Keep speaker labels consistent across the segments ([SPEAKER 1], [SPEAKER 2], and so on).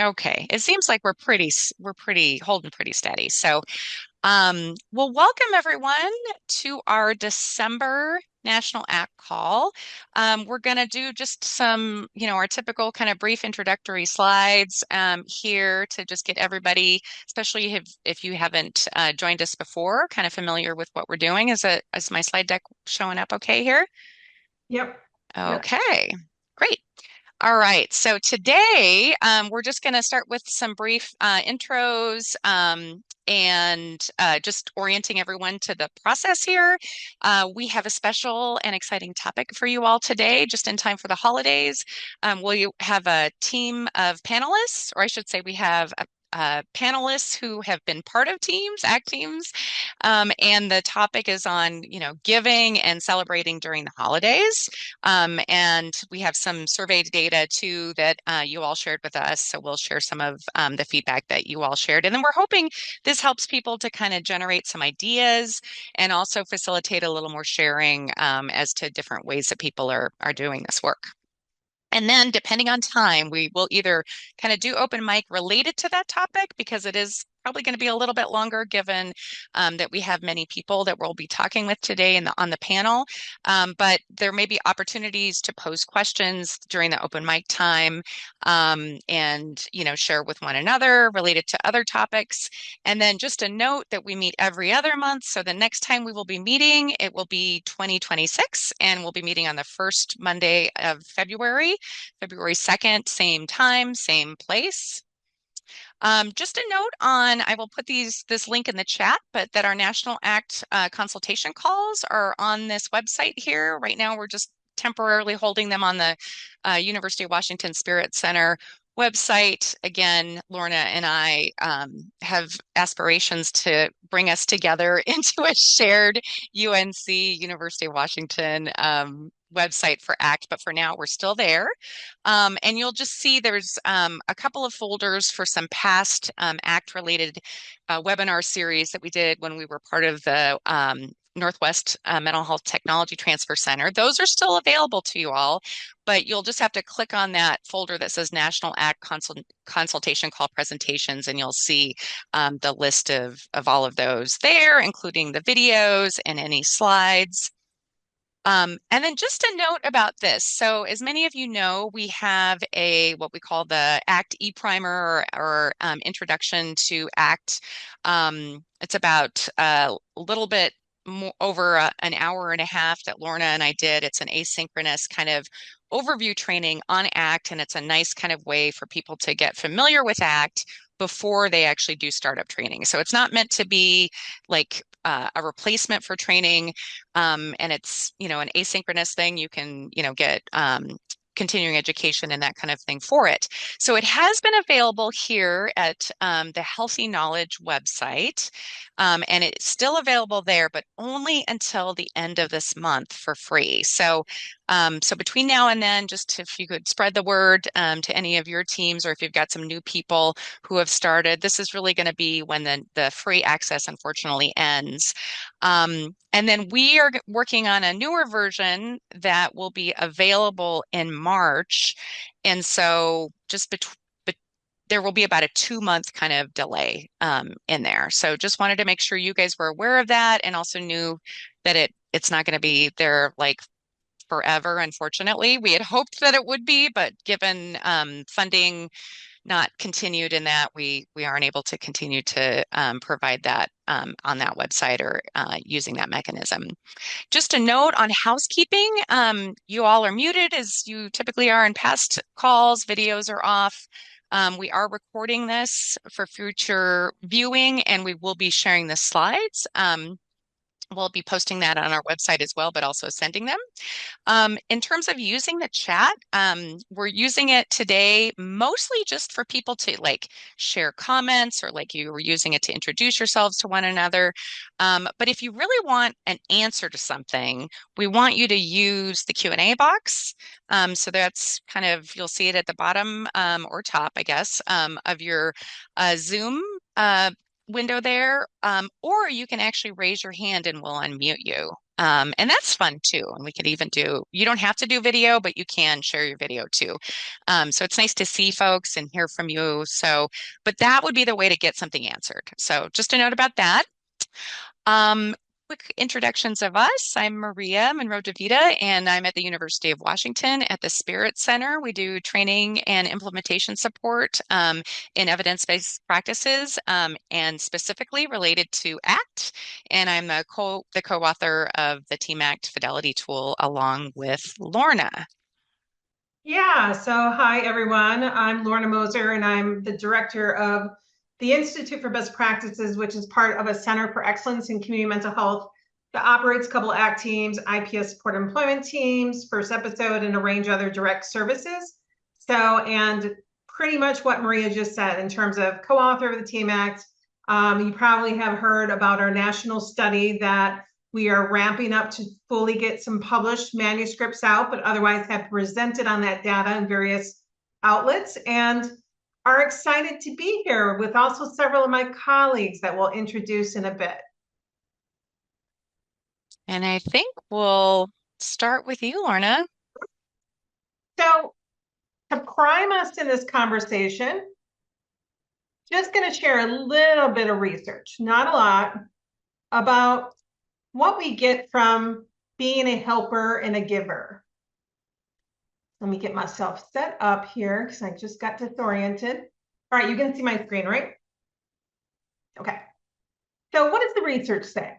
[SPEAKER 1] Okay. It seems like we're pretty holding pretty steady. So, well, welcome everyone to our December National Act Call. We're going to do just some, our typical kind of brief introductory slides here to just get everybody, especially if you haven't joined us before, kind of familiar with what we're doing. Is my slide deck showing up okay here?
[SPEAKER 2] Yep. Yep.
[SPEAKER 1] Okay, great. All right, so today we're just going to start with some brief intros and just orienting everyone to the process here. We have a special and exciting topic for you all today, just in time for the holidays. We have a team of panelists, or I should say, we have panelists who have been part of teams, ACT teams, and the topic is on, giving and celebrating during the holidays. And we have some survey data too that you all shared with us. So we'll share some of the feedback that you all shared. And then we're hoping this helps people to kind of generate some ideas and also facilitate a little more sharing as to different ways that people are doing this work. And then, depending on time, we will either kind of do open mic related to that topic because it is probably going to be a little bit longer given that we have many people that we'll be talking with today on the panel. But there may be opportunities to pose questions during the open mic time and, share with one another related to other topics. And then just a note that we meet every other month. So the next time we will be meeting, it will be 2026, and we'll be meeting on the first Monday of February. February 2nd, same time, same place. Just a note on, I will put this link in the chat, but that our National Act consultation calls are on this website here. Right now, we're just temporarily holding them on the University of Washington Spirit Center website. Again, Lorna and I have aspirations to bring us together into a shared UNC, University of Washington website for ACT, but for now we're still there. And you'll just see there's a couple of folders for some past ACT related webinar series that we did when we were part of the Northwest Mental Health Technology Transfer Center. Those are still available to you all, but you'll just have to click on that folder that says National ACT Consultation Call Presentations, and you'll see the list of all of those there, including the videos and any slides. And then just a note about this. So as many of you know, we have what we call the ACT e-primer or introduction to ACT. It's about a little bit more over an hour and a half that Lorna and I did. It's an asynchronous kind of overview training on ACT, and it's a nice kind of way for people to get familiar with ACT before they actually do startup training. So it's not meant to be like a replacement for training, and it's, an asynchronous thing. You can, get continuing education and that kind of thing for it. So it has been available here at the Healthy Knowledge website, and it's still available there, but only until the end of this month for free. So between now and then, just if you could spread the word to any of your teams, or if you've got some new people who have started, this is really going to be when the free access unfortunately ends. And then we are working on a newer version that will be available in March. And so just there will be about a 2 month kind of delay in there. So just wanted to make sure you guys were aware of that and also knew that it's not going to be there like forever, unfortunately. We had hoped that it would be, but given funding not continued in that, we aren't able to continue to provide that on that website or using that mechanism. Just a note on housekeeping, you all are muted as you typically are in past calls. Videos are off. We are recording this for future viewing, and we will be sharing the slides. We'll be posting that on our website as well, but also sending them. In terms of using the chat, we're using it today mostly just for people to like share comments, or like you were using it to introduce yourselves to one another. But if you really want an answer to something, we want you to use the Q&A box. So that's kind of, you'll see it at the bottom or top, I guess, of your Zoom window there, or you can actually raise your hand and we'll unmute you. And that's fun too. And we could even do, you don't have to do video, but you can share your video too. So it's nice to see folks and hear from you. So, but that would be the way to get something answered. So just a note about that. Um, Quick introductions of us. I'm Maria Monroe DeVita, and I'm at the University of Washington at the Spirit Center. We do training and implementation support in evidence-based practices, and specifically related to ACT. And I'm the co-author of the Team ACT Fidelity Tool along with Lorna.
[SPEAKER 2] Yeah, so hi everyone. I'm Lorna Moser and I'm the director of the Institute for Best Practices, which is part of a Center for Excellence in Community Mental Health that operates a couple ACT teams, IPS support employment teams, First Episode, and a range of other direct services. So, and pretty much what Maria just said in terms of co-author of the Team ACT, you probably have heard about our national study that we are ramping up to fully get some published manuscripts out, but otherwise have presented on that data in various outlets and are excited to be here with also several of my colleagues that we'll introduce in a bit.
[SPEAKER 1] And I think we'll start with you, Lorna.
[SPEAKER 2] So to prime us in this conversation, just going to share a little bit of research, not a lot, about what we get from being a helper and a giver. Let me get myself set up here because I just got disoriented. All right, you can see my screen, right? Okay. So what does the research say?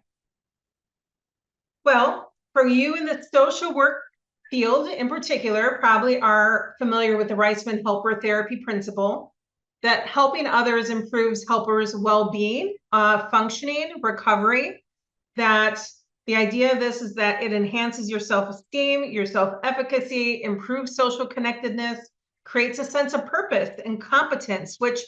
[SPEAKER 2] Well, for you in the social work field in particular, probably are familiar with the Reisman helper therapy principle that helping others improves helpers' well-being, functioning, recovery, that the idea of this is that it enhances your self-esteem, your self-efficacy, improves social connectedness, creates a sense of purpose and competence, which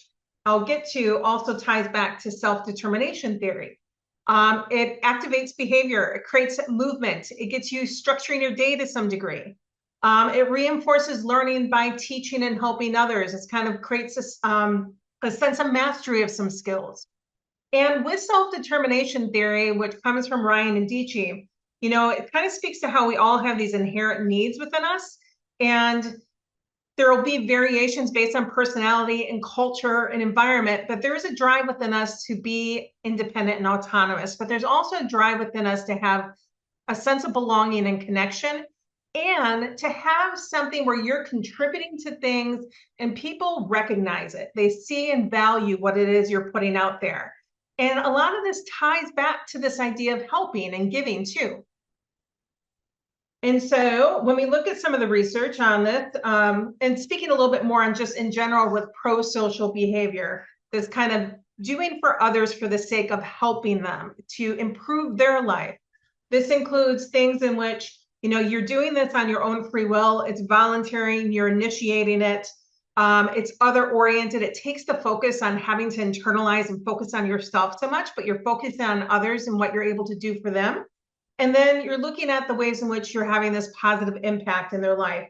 [SPEAKER 2] I'll get to also ties back to self-determination theory. It activates behavior, it creates movement, it gets you structuring your day to some degree. It reinforces learning by teaching and helping others. It kind of creates a sense of mastery of some skills. And with self-determination theory, which comes from Ryan and Dici, you know, it kind of speaks to how we all have these inherent needs within us. And there will be variations based on personality and culture and environment, but there is a drive within us to be independent and autonomous. But there's also a drive within us to have a sense of belonging and connection, and to have something where you're contributing to things and people recognize it. They see and value what it is you're putting out there. And a lot of this ties back to this idea of helping and giving too. And so when we look at some of the research on this, and speaking a little bit more on just in general with pro-social behavior, this kind of doing for others for the sake of helping them to improve their life. This includes things in which, you know, you're doing this on your own free will, it's voluntary, you're initiating it, it's other oriented. It takes the focus on having to internalize and focus on yourself so much, but you're focused on others and what you're able to do for them. And then you're looking at the ways in which you're having this positive impact in their life.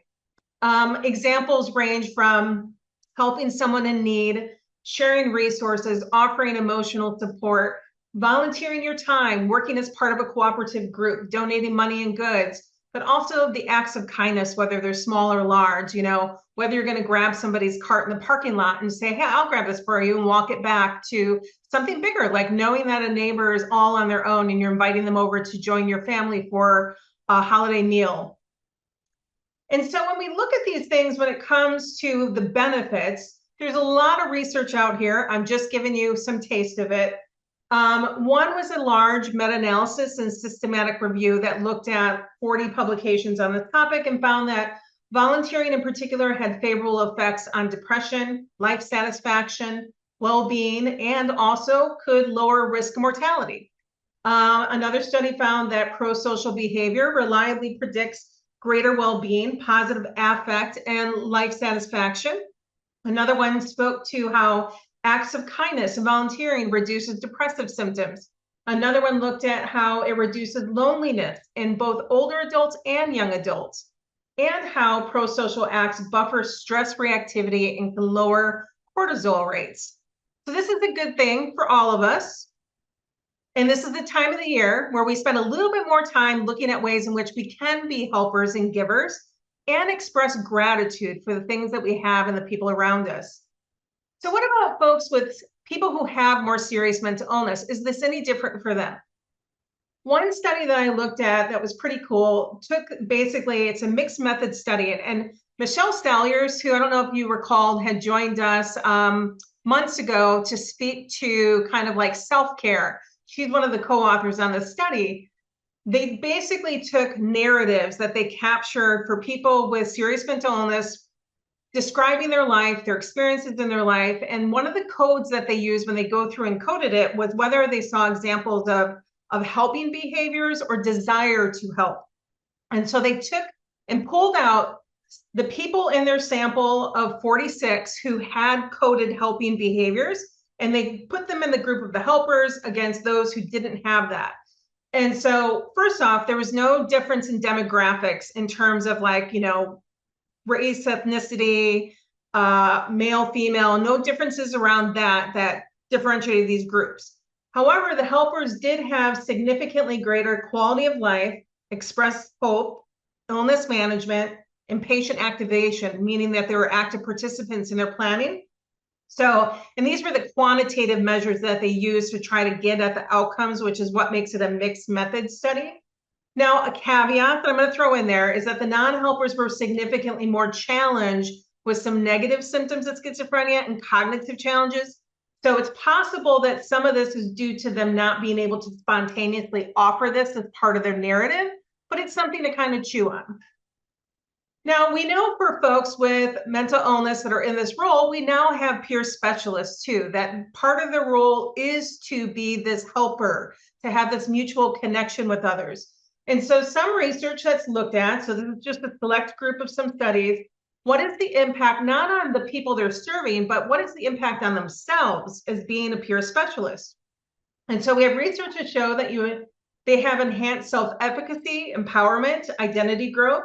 [SPEAKER 2] Examples range from helping someone in need, sharing resources, offering emotional support, volunteering your time, working as part of a cooperative group, donating money and goods, but also the acts of kindness, whether they're small or large, you know, whether you're going to grab somebody's cart in the parking lot and say, hey, I'll grab this for you and walk it back, to something bigger, like knowing that a neighbor is all on their own and you're inviting them over to join your family for a holiday meal. And so when we look at these things, when it comes to the benefits, there's a lot of research out here. I'm just giving you some taste of it. One was a large meta-analysis and systematic review that looked at 40 publications on this topic and found that volunteering in particular had favorable effects on depression, life satisfaction, well-being, and also could lower risk of mortality. Another study found that pro-social behavior reliably predicts greater well-being, positive affect, and life satisfaction. Another one spoke to how acts of kindness and volunteering reduces depressive symptoms. Another one looked at how it reduces loneliness in both older adults and young adults, and how pro-social acts buffer stress reactivity and can lower cortisol rates. So this is a good thing for all of us. And this is the time of the year where we spend a little bit more time looking at ways in which we can be helpers and givers and express gratitude for the things that we have and the people around us. So, what about folks with people who have more serious mental illness? Is this any different for them? One study that I looked at that was pretty cool took basically, it's a mixed method study. And Michelle Stalliers, who I don't know if you recall, had joined us months ago to speak to kind of like self care. She's one of the co authors on this study. They basically took narratives that they captured for people with serious mental illness, describing their life, their experiences in their life. And one of the codes that they used when they go through and coded it was whether they saw examples of helping behaviors or desire to help. And so they took and pulled out the people in their sample of 46 who had coded helping behaviors, and they put them in the group of the helpers against those who didn't have that. And so, first off, there was no difference in demographics in terms of like, race, ethnicity, male, female, no differences around that differentiated these groups. However, the helpers did have significantly greater quality of life, expressed hope, illness management, and patient activation, meaning that they were active participants in their planning. So, and these were the quantitative measures that they used to try to get at the outcomes, which is what makes it a mixed method study. Now, a caveat that I'm going to throw in there is that the non-helpers were significantly more challenged with some negative symptoms of schizophrenia and cognitive challenges. So it's possible that some of this is due to them not being able to spontaneously offer this as part of their narrative, but it's something to kind of chew on. Now, we know for folks with mental illness that are in this role, we now have peer specialists too, that part of their role is to be this helper, to have this mutual connection with others. And so some research that's looked at, so this is just a select group of some studies, what is the impact not on the people they're serving, but what is the impact on themselves as being a peer specialist? And so we have research to show that they have enhanced self-efficacy, empowerment, identity growth,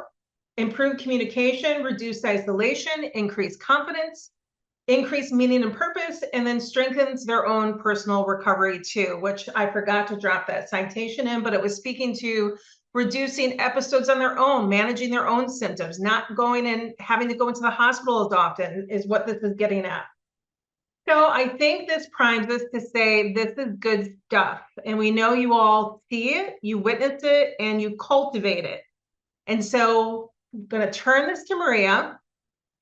[SPEAKER 2] improved communication, reduced isolation, increased confidence, increased meaning and purpose, and then strengthens their own personal recovery too, which I forgot to drop that citation in, but it was speaking to reducing episodes on their own, managing their own symptoms, not going and having to go into the hospital as often is what this is getting at. So I think this primes us to say this is good stuff. And we know you all see it, you witness it, and you cultivate it. And so I'm going to turn this to Maria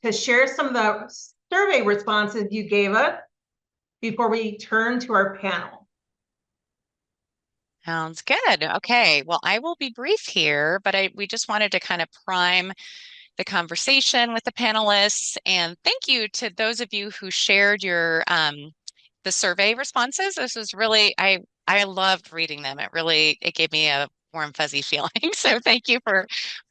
[SPEAKER 2] to share some of the survey responses you gave us before we turn to our panel.
[SPEAKER 1] Sounds good. Okay. Well, I will be brief here, but we just wanted to kind of prime the conversation with the panelists. And thank you to those of you who shared your the survey responses. This was really I loved reading them. It gave me a warm fuzzy feeling. So thank you for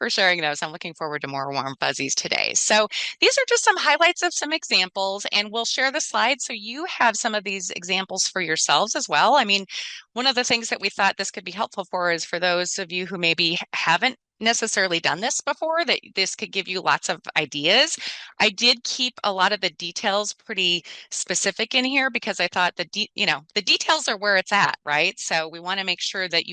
[SPEAKER 1] sharing those. I'm looking forward to more warm fuzzies today. So these are just some highlights of some examples, and we'll share the slides so you have some of these examples for yourselves as well. I mean, one of the things that we thought this could be helpful for is for those of you who maybe haven't necessarily done this before, that this could give you lots of ideas. I did keep a lot of the details pretty specific in here because I thought the details are where it's at, right? So we want to make sure that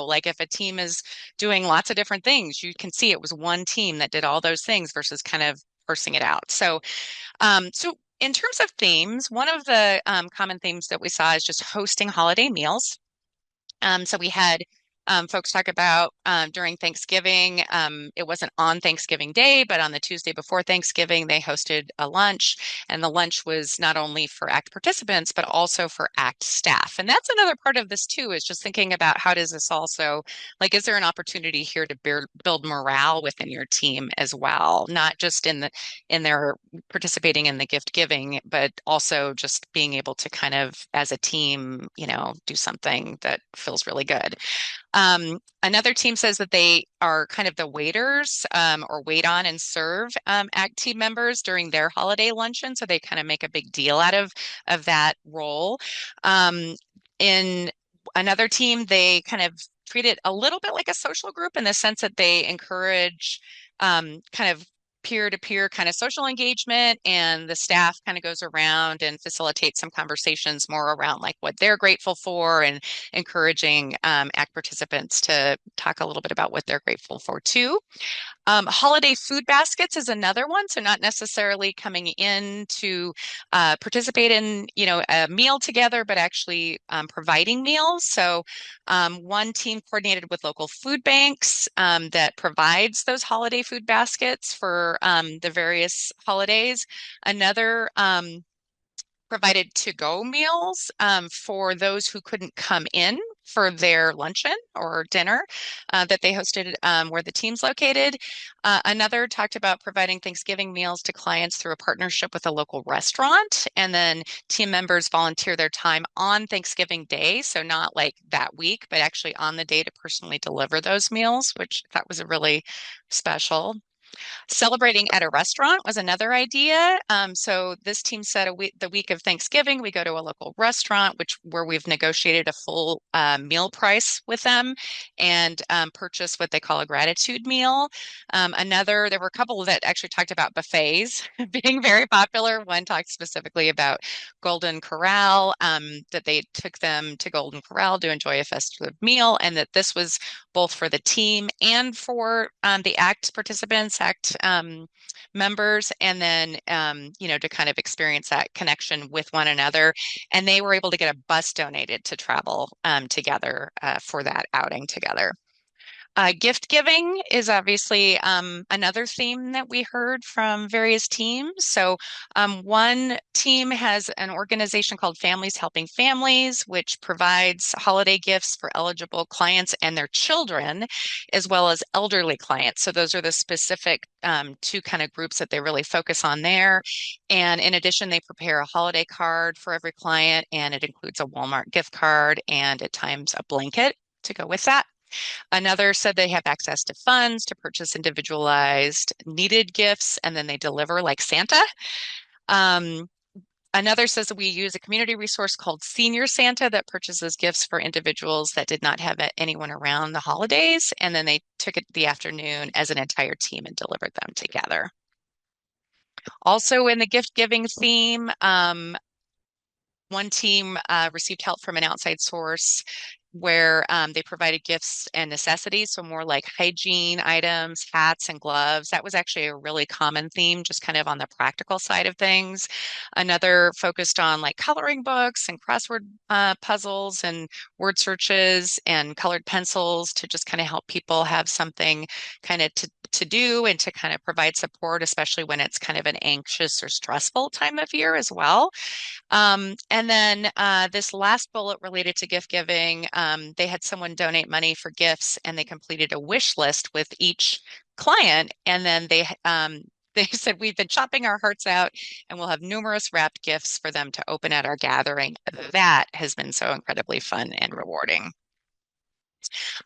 [SPEAKER 1] like if a team is doing lots of different things, you can see it was one team that did all those things versus kind of parsing it out. So in terms of themes, one of the common themes that we saw is just hosting holiday meals. So we had folks talk about during Thanksgiving. It wasn't on Thanksgiving Day, but on the Tuesday before Thanksgiving, they hosted a lunch. And the lunch was not only for ACT participants, but also for ACT staff. And that's another part of this too, is just thinking about how does this also, like, is there an opportunity here to build morale within your team as well? Not just in their participating in the gift giving, but also just being able to kind of, as a team, do something that feels really good. Another team says that they are kind of the waiters or wait on and serve ACT team members during their holiday luncheon. So they kind of make a big deal out of that role. In another team, they kind of treat it a little bit like a social group in the sense that they encourage kind of peer-to-peer kind of social engagement, and the staff kind of goes around and facilitates some conversations more around like what they're grateful for and encouraging ACT participants to talk a little bit about what they're grateful for too. Holiday food baskets is another one. So not necessarily coming in to participate in, a meal together, but actually providing meals. So one team coordinated with local food banks that provides those holiday food baskets for the various holidays. Another provided to-go meals for those who couldn't come in for their luncheon or dinner that they hosted where the team's located. Another talked about providing Thanksgiving meals to clients through a partnership with a local restaurant. And then team members volunteer their time on Thanksgiving Day. So not like that week, but actually on the day to personally deliver those meals, which I thought was a really special. Celebrating at a restaurant was another idea. So this team said the week of Thanksgiving, we go to a local restaurant, where we've negotiated a full meal price with them and purchase what they call a gratitude meal. There were a couple that actually talked about buffets being very popular. One talked specifically about Golden Corral, that they took them to Golden Corral to enjoy a festive meal, and that this was both for the team and for the ACT participants, ACT members, and then, to kind of experience that connection with one another. And they were able to get a bus donated to travel together for that outing together. Gift giving is obviously another theme that we heard from various teams. So, one team has an organization called Families Helping Families, which provides holiday gifts for eligible clients and their children, as well as elderly clients. So, those are the specific two kind of groups that they really focus on there. And in addition, they prepare a holiday card for every client, and it includes a Walmart gift card and at times a blanket to go with that. Another said they have access to funds to purchase individualized needed gifts, and then they deliver like Santa. Um, Another says that we use a community resource called Senior Santa that purchases gifts for individuals that did not have anyone around the holidays, and then they took it the afternoon as an entire team and delivered them together. Also in the gift giving theme, one team received help from an outside source where they provided gifts and necessities, so more like hygiene items, hats, and gloves. That was actually a really common theme, just kind of on the practical side of things. Another focused on like coloring books and crossword puzzles and word searches and colored pencils to just kind of help people have something kind of to do and to kind of provide support, especially when it's kind of an anxious or stressful time of year as well. And then this last bullet related to gift giving, they had someone donate money for gifts and they completed a wish list with each client. And then they said, we've been shopping our hearts out and we'll have numerous wrapped gifts for them to open at our gathering. That has been so incredibly fun and rewarding.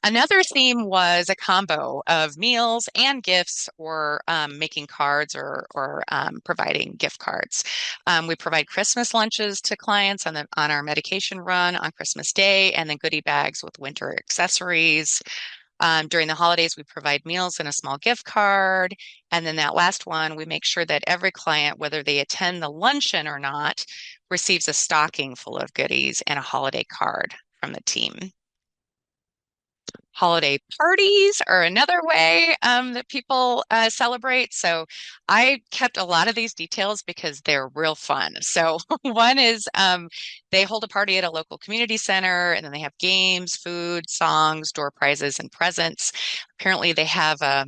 [SPEAKER 1] Another theme was a combo of meals and gifts, or making cards or providing gift cards. We provide Christmas lunches to clients on our medication run on Christmas Day, and then goodie bags with winter accessories. During the holidays, we provide meals and a small gift card. And then that last one, we make sure that every client, whether they attend the luncheon or not, receives a stocking full of goodies and a holiday card from the team. Holiday parties are another way that people celebrate. So I kept a lot of these details because they're real fun. So one is they hold a party at a local community center, and then they have games, food, songs, door prizes, and presents. Apparently, they have a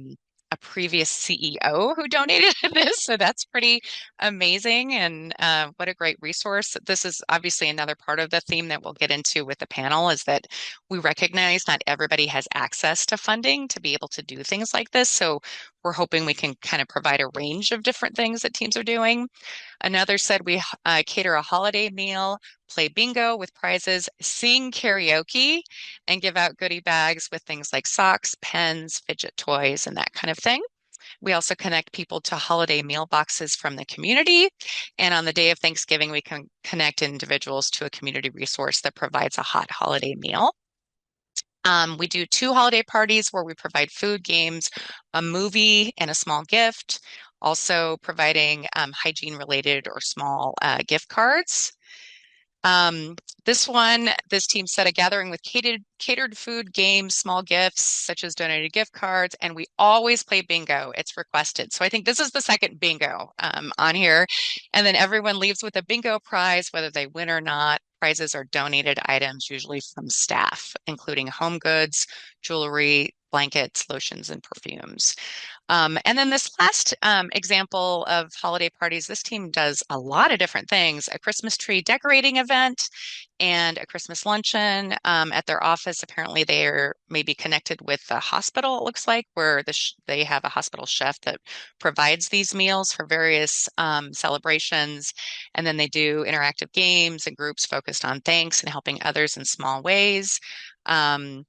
[SPEAKER 1] previous CEO who donated this, so that's pretty amazing. And what a great resource. This is obviously another part of the theme that we'll get into with the panel, is that we recognize not everybody has access to funding to be able to do things like this. So we're hoping we can kind of provide a range of different things that teams are doing. Another said we cater a holiday meal, play bingo with prizes, sing karaoke, and give out goodie bags with things like socks, pens, fidget toys, and that kind of thing. We also connect people to holiday meal boxes from the community. And on the day of Thanksgiving, we can connect individuals to a community resource that provides a hot holiday meal. We do 2 holiday parties where we provide food, games, a movie, and a small gift. Also providing hygiene related or small gift cards. Um, this team set a gathering with catered food, games, small gifts, such as donated gift cards, and we always play bingo. It's requested. So I think this is the second bingo on here. And then everyone leaves with a bingo prize, whether they win or not. Prizes are donated items, usually from staff, including home goods, jewelry, blankets, lotions, and perfumes. And then this last example of holiday parties, this team does a lot of different things, a Christmas tree decorating event and a Christmas luncheon at their office. Apparently, they're maybe connected with the hospital, it looks like, where they have a hospital chef that provides these meals for various celebrations. And then they do interactive games and groups focused on thanks and helping others in small ways. Um,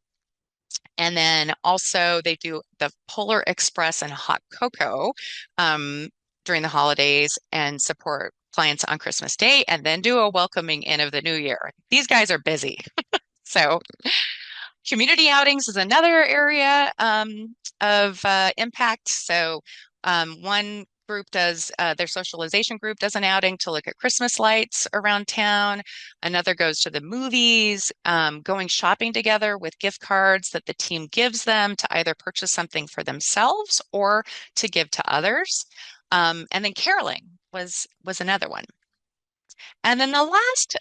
[SPEAKER 1] and then also they do the Polar Express and hot cocoa um, during the holidays and support clients on Christmas Day and then do a welcoming in of the new year. These guys are busy. So community outings is another area of impact. So one group does their socialization group does an outing to look at Christmas lights around town. Another goes to the movies, going shopping together with gift cards that the team gives them to either purchase something for themselves or to give to others. And then caroling was another one. And then the last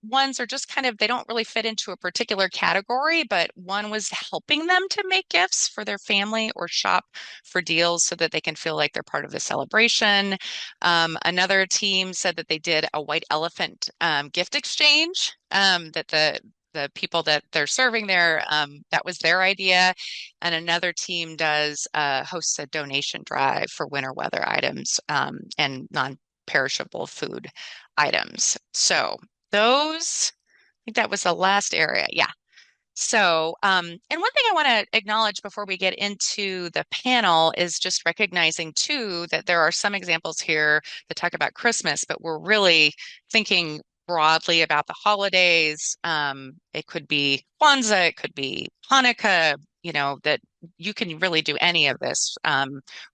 [SPEAKER 1] ones are just kind of, they don't really fit into a particular category, but one was helping them to make gifts for their family or shop for deals so that they can feel like they're part of the celebration. Another team said that they did a white elephant gift exchange, that the people that they're serving there, that was their idea. And another team does hosts a donation drive for winter weather items and non-perishable food items. So those, I think that was the last area. Yeah. So, and one thing I want to acknowledge before we get into the panel is just recognizing too that there are some examples here that talk about Christmas, but we're really thinking broadly about the holidays. It could be Kwanzaa, it could be Hanukkah, that you can really do any of this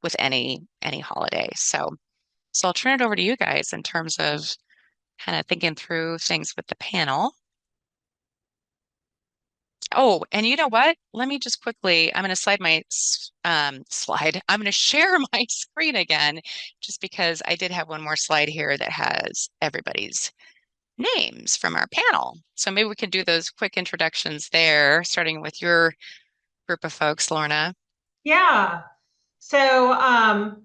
[SPEAKER 1] with any holiday. So I'll turn it over to you guys in terms of kind of thinking through things with the panel. Oh, and you know what? Let me just quickly, I'm going to slide. I'm going to share my screen again, just because I did have one more slide here that has everybody's names from our panel. So maybe we can do those quick introductions there, starting with your group of folks, Lorna.
[SPEAKER 2] Yeah. So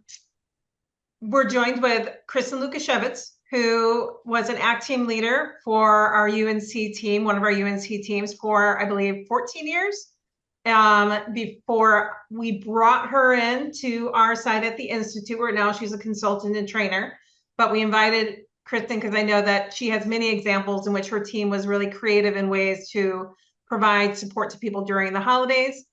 [SPEAKER 2] we're joined with Kristen Lukashevitz, who was an ACT team leader for our UNC team, one of our UNC teams for, I believe, 14 years. Before we brought her in to our side at the Institute, where now she's a consultant and trainer. But we invited Kristen because I know that she has many examples in which her team was really creative in ways to provide support to people during the holidays.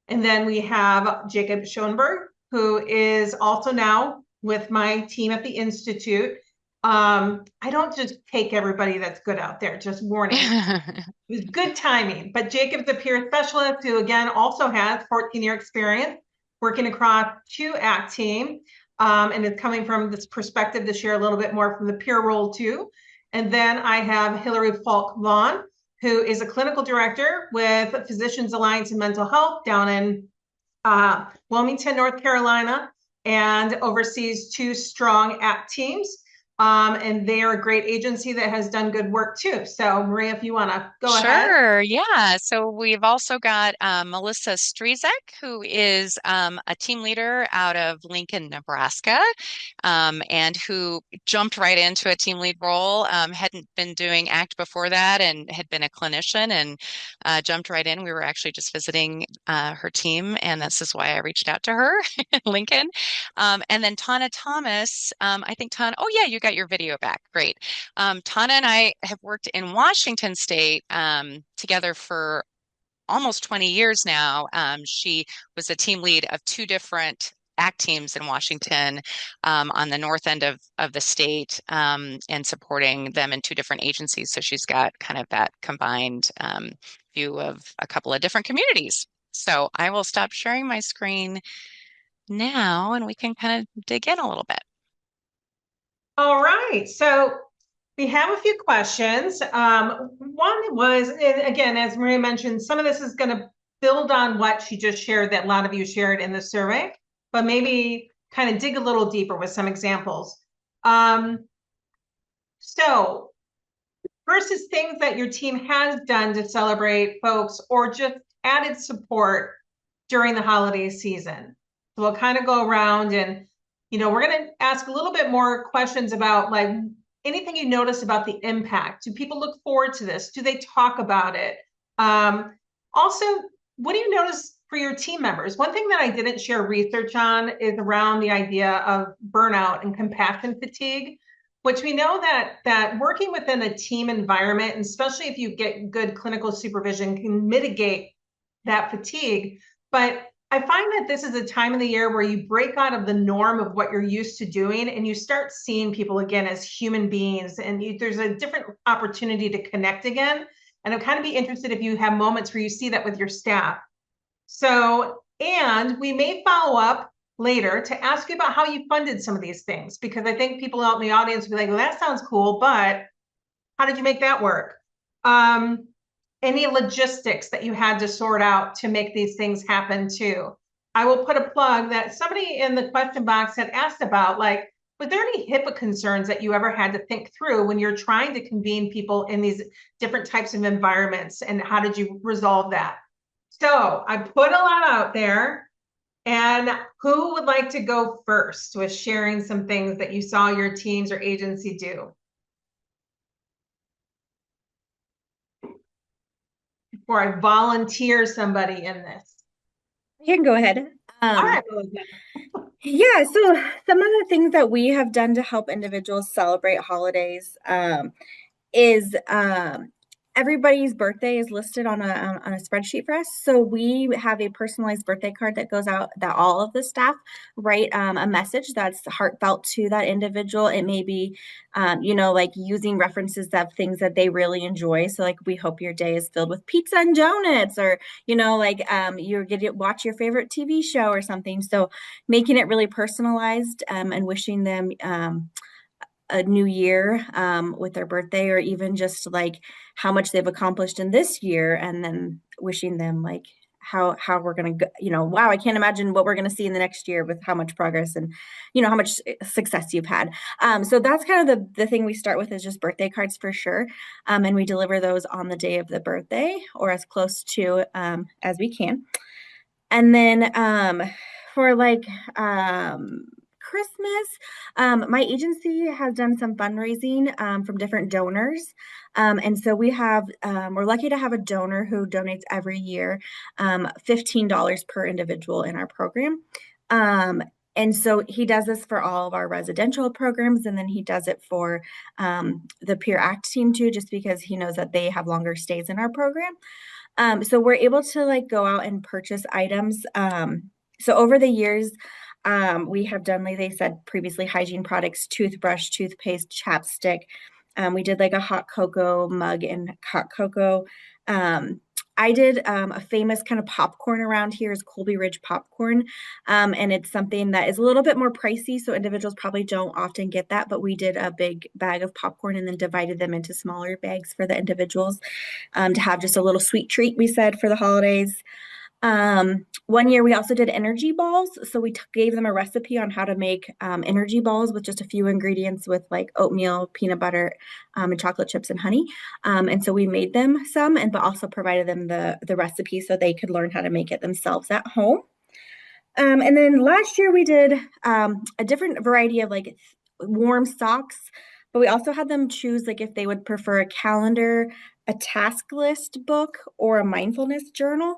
[SPEAKER 2] And then we have Jacob Schoenberg, who is also now with my team at the Institute. I don't just take everybody that's good out there, just warning. It was good timing. But Jacob's a peer specialist who, again, also has 14-year experience working across two ACT team, and is coming from this perspective to share a little bit more from the peer role too. And then I have Hillary Falk Vaughn, who is a clinical director with Physicians Alliance in Mental Health down in Wilmington, North Carolina, and oversees two strong ACT teams. And they are a great agency that has done good work too. So, Maria, if you want to go ahead.
[SPEAKER 1] Sure, yeah. So we've also got Melissa Strizek, who is a team leader out of Lincoln, Nebraska, and who jumped right into a team lead role. Hadn't been doing ACT before that and had been a clinician and jumped right in. We were actually just visiting her team, and this is why I reached out to her, Lincoln. And then Tana Thomas, I think Tana, oh yeah, you got your video back. Great. Tana and I have worked in Washington State together for almost 20 years now. She was a team lead of two different ACT teams in Washington on the north end of the state and supporting them in two different agencies. So she's got kind of that combined view of a couple of different communities. So I will stop sharing my screen now and we can kind of dig in a little bit.
[SPEAKER 2] All right. So we have a few questions. One was, and again, as Maria mentioned, some of this is going to build on what she just shared that a lot of you shared in the survey, but maybe kind of dig a little deeper with some examples. Um, so versus things that your team has done to celebrate folks or just added support during the holiday season. So we'll kind of go around and, we're going to ask a little bit more questions about like anything you notice about the impact. Do people look forward to this? Do they talk about it? Also, what do you notice for your team members? One thing that I didn't share research on is around the idea of burnout and compassion fatigue, which we know that working within a team environment, and especially if you get good clinical supervision, can mitigate that fatigue. But I find that this is a time of the year where you break out of the norm of what you're used to doing and you start seeing people again as human beings, and there's a different opportunity to connect again. And I'd kind of be interested if you have moments where you see that with your staff. So, and we may follow up later to ask you about how you funded some of these things, because I think people out in the audience will be like, well, that sounds cool, but how did you make that work? Any logistics that you had to sort out to make these things happen too. I will put a plug that somebody in the question box had asked about, like, was there any HIPAA concerns that you ever had to think through when you're trying to convene people in these different types of environments, and how did you resolve that? So I put a lot out there, and who would like to go first with sharing some things that you saw your teams or agency do? Before I volunteer somebody in this.
[SPEAKER 3] You can go ahead.
[SPEAKER 2] All right,
[SPEAKER 3] Yeah, so some of the things that we have done to help individuals celebrate holidays is everybody's birthday is listed on a spreadsheet for us. So we have a personalized birthday card that goes out that all of the staff write a message that's heartfelt to that individual. It may be, like using references of things that they really enjoy. So like, we hope your day is filled with pizza and donuts, or you're going to watch your favorite TV show or something. So making it really personalized and wishing them a new year with their birthday, or even just like how much they've accomplished in this year, and then wishing them like how we're going to go, wow, I can't imagine what we're going to see in the next year with how much progress and how much success you've had. So that's kind of the thing we start with, is just birthday cards for sure. And we deliver those on the day of the birthday, or as close to as we can. And then for like Christmas, my agency has done some fundraising from different donors. And so we're lucky to have a donor who donates every year $15 per individual in our program. And so he does this for all of our residential programs, and then he does it for the Peer Act team too, just because he knows that they have longer stays in our program. So we're able to like go out and purchase items. So over the years, we have done, like they said previously, hygiene products, toothbrush, toothpaste, chapstick. We did like a hot cocoa mug and hot cocoa. I did a famous kind of popcorn around here is Colby Ridge popcorn. And it's something that is a little bit more pricey, so individuals probably don't often get that, but we did a big bag of popcorn and then divided them into smaller bags for the individuals to have just a little sweet treat, we said, for the holidays. One year we also did energy balls. So we gave them a recipe on how to make energy balls with just a few ingredients, with like oatmeal, peanut butter, and chocolate chips and honey. And so we made them some, but also provided them the recipe so they could learn how to make it themselves at home. And then last year we did a different variety of like warm socks, but we also had them choose like if they would prefer a calendar, a task list book, or a mindfulness journal.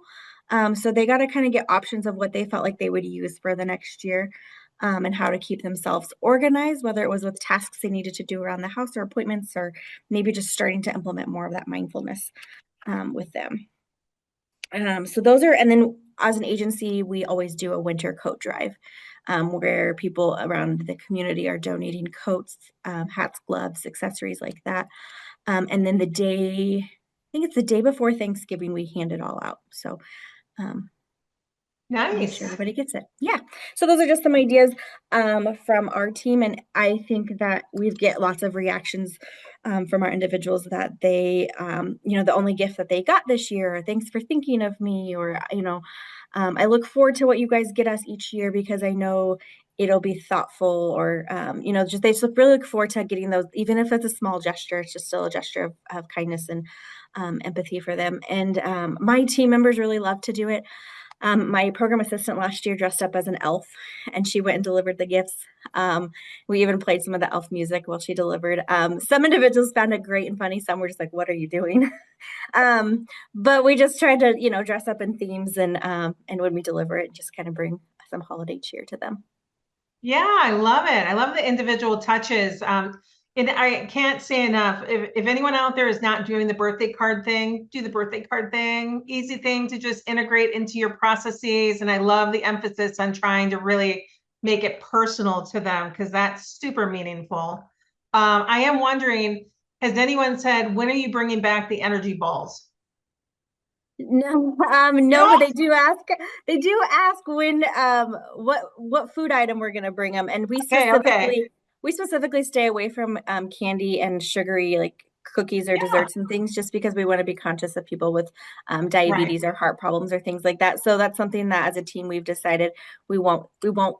[SPEAKER 3] So they got to kind of get options of what they felt like they would use for the next year, and how to keep themselves organized, whether it was with tasks they needed to do around the house or appointments, or maybe just starting to implement more of that mindfulness with them. So those are, and then as an agency, we always do a winter coat drive where people around the community are donating coats, hats, gloves, accessories like that. And then I think it's the day before Thanksgiving, we hand it all out. So and make sure
[SPEAKER 2] Nice.
[SPEAKER 3] everybody gets it. Yeah. So those are just some ideas from our team, and I think that we get lots of reactions from our individuals that they, the only gift that they got this year, or thanks for thinking of me, or I look forward to what you guys get us each year because I know it'll be thoughtful, or just they just really look forward to getting those, even if it's a small gesture. It's just still a gesture of kindness and empathy for them. And my team members really love to do it. My program assistant last year dressed up as an elf and she went and delivered the gifts. We even played some of the elf music while she delivered. Some individuals found it great and funny. Some were just like, what are you doing? But we just tried to, dress up in themes and when we deliver it, just kind of bring some holiday cheer to them.
[SPEAKER 2] Yeah, I love it. I love the individual touches. And I can't say enough. If anyone out there is not doing the birthday card thing, do the birthday card thing. Easy thing to just integrate into your processes. And I love the emphasis on trying to really make it personal to them because that's super meaningful. I am wondering, has anyone said, when are you bringing back the energy balls?
[SPEAKER 3] No, no,
[SPEAKER 2] No?
[SPEAKER 3] but they do ask when, what food item we're gonna bring them, and
[SPEAKER 2] Okay, okay.
[SPEAKER 3] we specifically stay away from candy and sugary like cookies or
[SPEAKER 2] Yeah,
[SPEAKER 3] desserts and things, just because we want to be conscious of people with
[SPEAKER 2] right.
[SPEAKER 3] diabetes or heart problems or things like that. So that's something that as a team we've decided we won't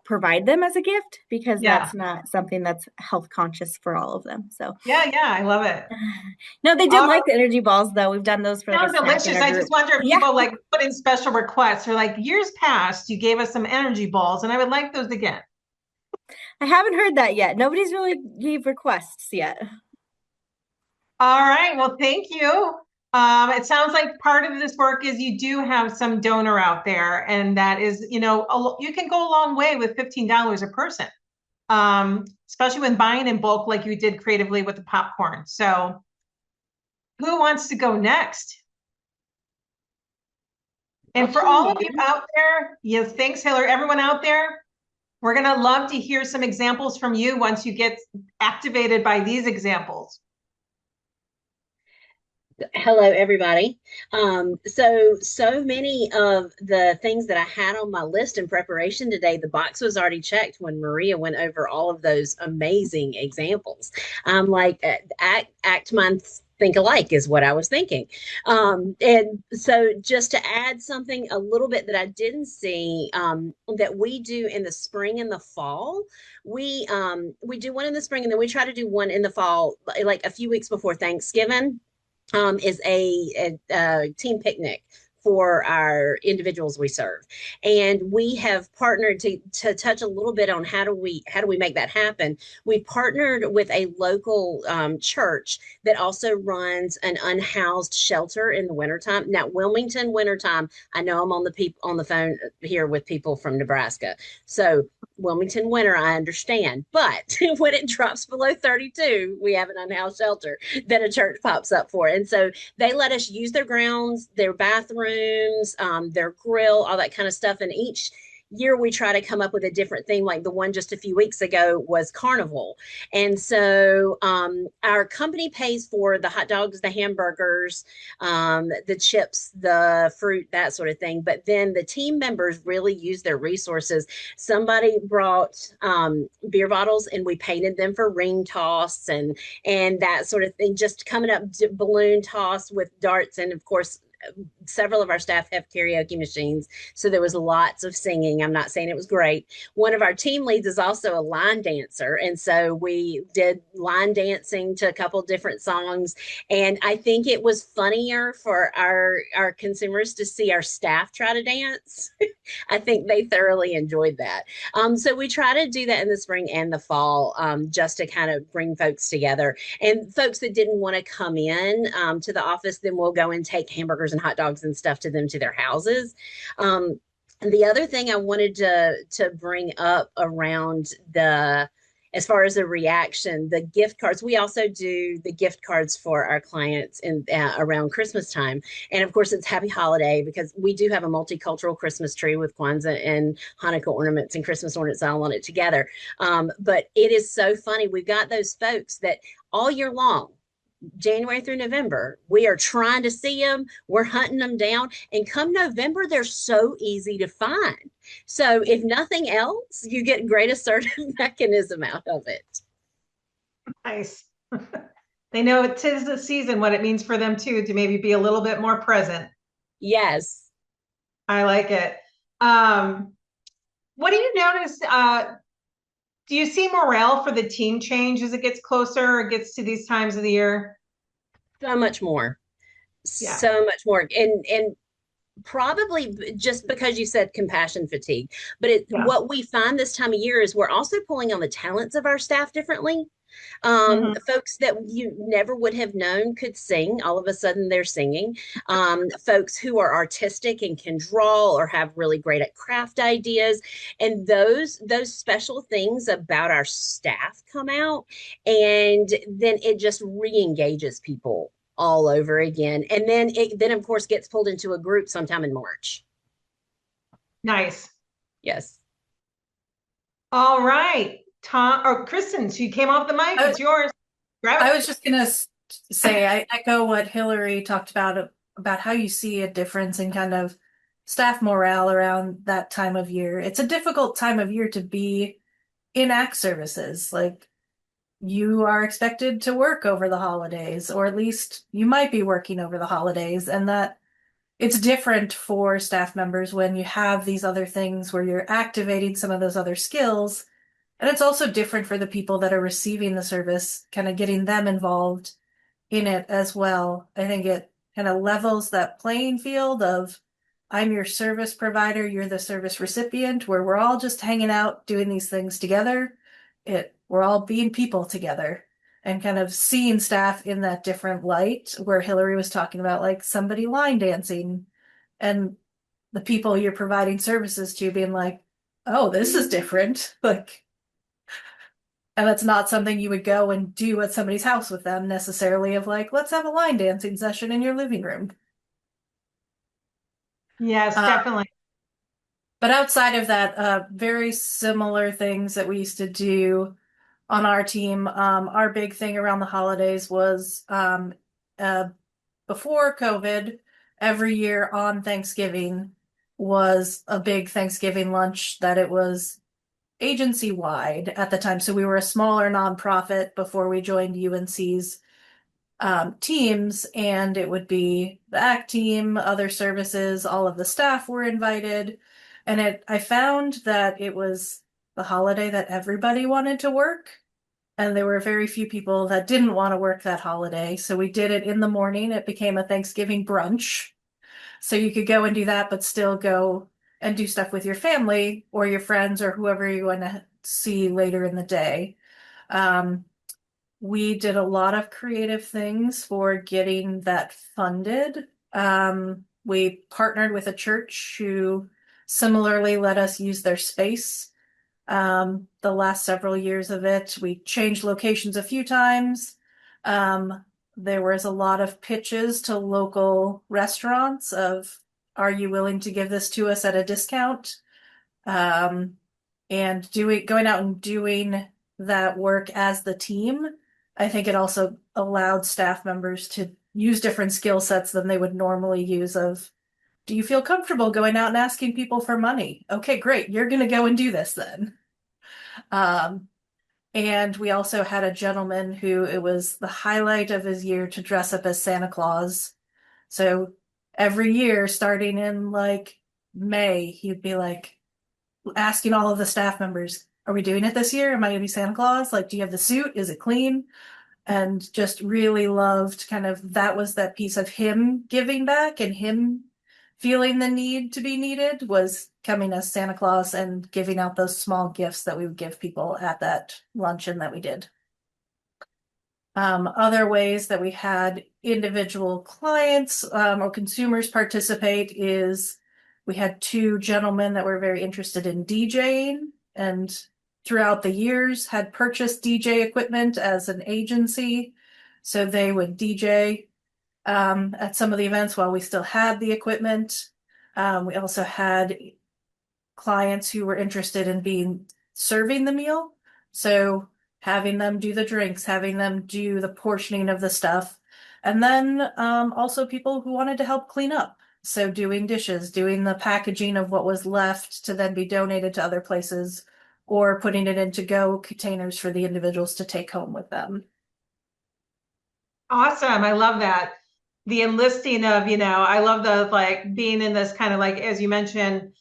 [SPEAKER 3] provide them as a gift because
[SPEAKER 2] Yeah.
[SPEAKER 3] that's not something that's health conscious for all of them. So
[SPEAKER 2] Yeah, yeah, I love it.
[SPEAKER 3] no, they did
[SPEAKER 2] All
[SPEAKER 3] like the energy balls though. We've done those for like a
[SPEAKER 2] Sounds
[SPEAKER 3] snack in
[SPEAKER 2] delicious.
[SPEAKER 3] our
[SPEAKER 2] I just
[SPEAKER 3] group.
[SPEAKER 2] wonder if
[SPEAKER 3] Yeah.
[SPEAKER 2] people like put in special requests or like years past, you gave us some energy balls and I would like those again.
[SPEAKER 3] I haven't heard that yet. Nobody's really gave requests yet.
[SPEAKER 2] All right. Well, thank you. It sounds like part of this work is you do have some donor out there, and that is, you can go a long way with $15 a person, especially when buying in bulk like you did creatively with the popcorn. So, who wants to go next?
[SPEAKER 4] I
[SPEAKER 2] And for all of you
[SPEAKER 4] can.
[SPEAKER 2] out there, yes, thanks, Hillary. Everyone out there, we're going to love to hear some examples from you once you get activated by these examples.
[SPEAKER 4] Hello, everybody. So many of the things that I had on my list in preparation today, the box was already checked when Maria went over all of those amazing examples. I'm like, act months think alike is what I was thinking. And so just to add something a little bit that I didn't see, that we do in the spring and the fall, we do one in the spring and then we try to do one in the fall, like a few weeks before Thanksgiving, is a team picnic for our individuals we serve, and we have partnered to touch a little bit on how do we make that happen. We partnered with a local church that also runs an unhoused shelter in the wintertime. Now, Wilmington wintertime, I know I'm on the phone here with people from Nebraska, so Wilmington winter, I understand. But when it drops below 32, we have an unhoused shelter that a church pops up for. And so they let us use their grounds, their bathrooms, their grill, all that kind of stuff. And each year we try to come up with a different theme. Like the one just a few weeks ago was carnival. And so our company pays for the hot dogs, the hamburgers, the chips, the fruit, that sort of thing. But then the team members really use their resources. Somebody brought beer bottles and we painted them for ring toss and that sort of thing, just coming up balloon toss with darts. And of course, several of our staff have karaoke machines, so there was lots of singing. I'm not saying it was great. One of our team leads is also a line dancer, and so we did line dancing to a couple different songs. And I think it was funnier for our consumers to see our staff try to dance. I think they thoroughly enjoyed that. So we try to do that in the spring and the fall, just to kind of bring folks together. And folks that didn't want to come in to the office, then we'll go and take hamburgers and hot dogs and stuff to them to their houses. And the other thing I wanted to bring up around the as far as the reaction, the gift cards, we also do the gift cards for our clients in around Christmas time. And of course, it's happy holiday because we do have a multicultural Christmas tree with Kwanzaa and Hanukkah ornaments and Christmas ornaments all on it together. But it is so funny. We've got those folks that all year long, January through November. We are trying to see them, we're hunting them down. And come November, they're so easy to find. So, if nothing else, you get great assertive mechanism out of it.
[SPEAKER 2] Nice. They know it is the season, what it means for them too, to maybe be a little bit more present.
[SPEAKER 4] Yes.
[SPEAKER 2] I like it. What do you notice? Do you see morale for the team change as it gets closer or gets to these times of the year?
[SPEAKER 4] So much more.
[SPEAKER 2] Yeah.
[SPEAKER 4] So much more. And probably just because you said compassion fatigue, but
[SPEAKER 2] Yeah.
[SPEAKER 4] what we find this time of year is we're also pulling on the talents of our staff differently.
[SPEAKER 2] Mhm.
[SPEAKER 4] Folks that you never would have known could sing, all of a sudden they're singing. Folks who are artistic and can draw or have really great at craft ideas, and those special things about our staff come out, and then it just re-engages people all over again. And then of course gets pulled into a group sometime in March.
[SPEAKER 2] Nice.
[SPEAKER 4] Yes.
[SPEAKER 2] All right. Tom or Kristen, she came off the mic.
[SPEAKER 5] I,
[SPEAKER 2] It's yours. Grab
[SPEAKER 5] I
[SPEAKER 2] it.
[SPEAKER 5] was just gonna say I echo what Hillary talked about how you see a difference in kind of staff morale around that time of year. It's a difficult time of year to be in ACT services. Like you are expected to work over the holidays, or at least you might be working over the holidays, and that it's different for staff members when you have these other things where you're activating some of those other skills. And it's also different for the people that are receiving the service, kind of getting them involved in it as well. I think it kind of levels that playing field of I'm your service provider, you're the service recipient, where we're all just hanging out doing these things together. We're all being people together and kind of seeing staff in that different light where Hillary was talking about like somebody line dancing and the people you're providing services to being like, oh, this is different. Like, and that's not something you would go and do at somebody's house with them necessarily, of like, let's have a line dancing session in your living room.
[SPEAKER 2] Yes,
[SPEAKER 5] Uh,
[SPEAKER 2] definitely.
[SPEAKER 5] but outside of that, very similar things that we used to do on our team. Our big thing around the holidays was uh, before COVID, every year on Thanksgiving was a big Thanksgiving lunch that it was agency wide at the time. So we were a smaller nonprofit before we joined UNC's teams, and it would be the ACT team, other services, all of the staff were invited. And I found that it was the holiday that everybody wanted to work. And there were very few people that didn't want to work that holiday. So we did it in the morning. It became a Thanksgiving brunch. So you could go and do that, but still go and do stuff with your family or your friends or whoever you want to see later in the day. Um, we did a lot of creative things for getting that funded. We partnered with a church who similarly let us use their space. The last several years of it, we changed locations a few times. There was a lot of pitches to local restaurants of, are you willing to give this to us at a discount? And going out and doing that work as the team, I think it also allowed staff members to use different skill sets than they would normally use of, do you feel comfortable going out and asking people for money? Okay, great. You're going to go and do this then. Um, and we also had a gentleman who it was the highlight of his year to dress up as Santa Claus. So every year, starting in like May, he'd be like asking all of the staff members, are we doing it this year? Am I going to be Santa Claus? Like, do you have the suit? Is it clean? And just really loved kind of that was that piece of him giving back and him feeling the need to be needed was coming as Santa Claus and giving out those small gifts that we would give people at that luncheon that we did. Other ways that we had individual clients or consumers participate is we had two gentlemen that were very interested in DJing and throughout the years had purchased DJ equipment as an agency. So they would DJ at some of the events while we still had the equipment. We also had clients who were interested in serving the meal. So having them do the drinks, having them do the portioning of the stuff. And then also people who wanted to help clean up. So doing dishes, doing the packaging of what was left to then be donated to other places, or putting it into go containers for the individuals to take home with them.
[SPEAKER 2] Awesome. I love that. The enlisting of, I love the like being in this kind of like, as you mentioned,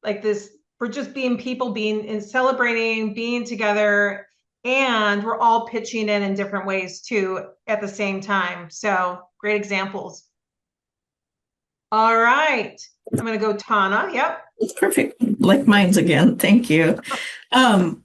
[SPEAKER 2] like this, we're just being people, being and celebrating, being together, and we're all pitching in different ways too at the same time. So great examples. All right. I'm going to go Tana. Yep.
[SPEAKER 6] It's perfect. Like mine's again. Thank you. Um,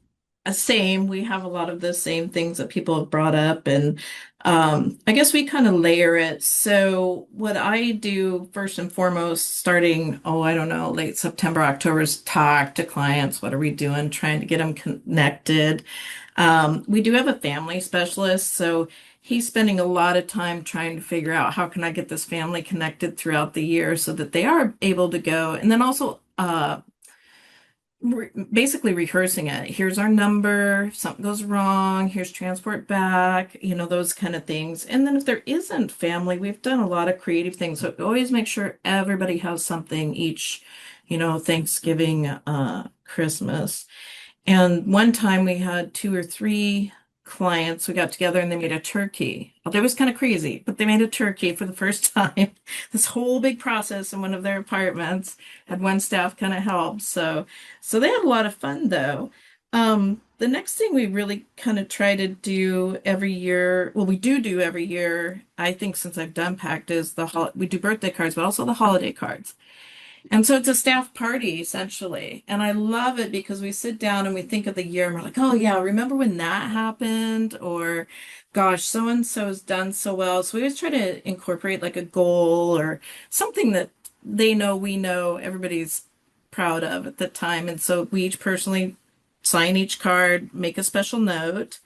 [SPEAKER 6] Same. We have a lot of the same things that people have brought up, and I guess we kind of layer it. So what I do first and foremost, starting, oh, I don't know, late September, October, is talk to clients. What are we doing? Trying to get them connected. We do have a family specialist, so he's spending a lot of time trying to figure out how can I get this family connected throughout the year so that they are able to go. And then also basically rehearsing it. Here's our number. If something goes wrong, here's transport back, those kind of things. And then if there isn't family, we've done a lot of creative things. So always make sure everybody has something each, Thanksgiving, Christmas. And one time we had 2 or 3 clients. We got together and they made a turkey. Well, that was kind of crazy, but they made a turkey for the first time. This whole big process in one of their apartments. Had one staff kind of help. So they had a lot of fun though. The next thing we really kind of try to do every year, well, we do every year, I think since I've done PACT, is we do birthday cards, but also the holiday cards. And so it's a staff party essentially. And I love it because we sit down and we think of the year and we're like, oh yeah, remember when that happened? Or gosh, so and so's done so well. So we always try to incorporate like a goal or something that they know we know everybody's proud of at the time. And so we each personally sign each card, make a special note.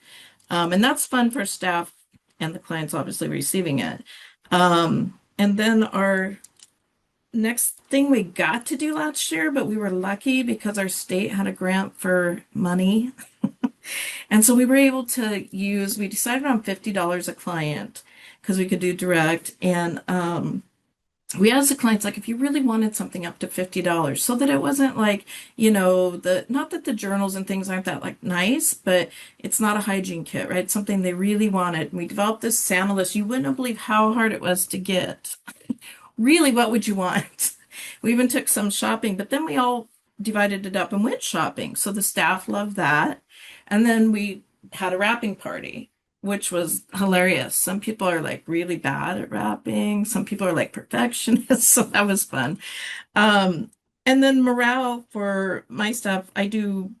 [SPEAKER 6] And that's fun for staff and the clients obviously receiving it. And then our next thing we got to do last year, but we were lucky because our state had a grant for money. And so we were able to we decided on $50 a client because we could do direct. And we asked the clients, like, if you really wanted something up to $50, so that it wasn't like, not that the journals and things aren't that like nice, but it's not a hygiene kit, right? Something they really wanted. And we developed this Santa list. You wouldn't believe how hard it was to get. Really, what would you want? We even took some shopping, but then we all divided it up and went shopping. So the staff loved that. And then we had a wrapping party, which was hilarious. Some people are like really bad at wrapping. Some people are like perfectionists. So that was fun. And then morale for my stuff, I do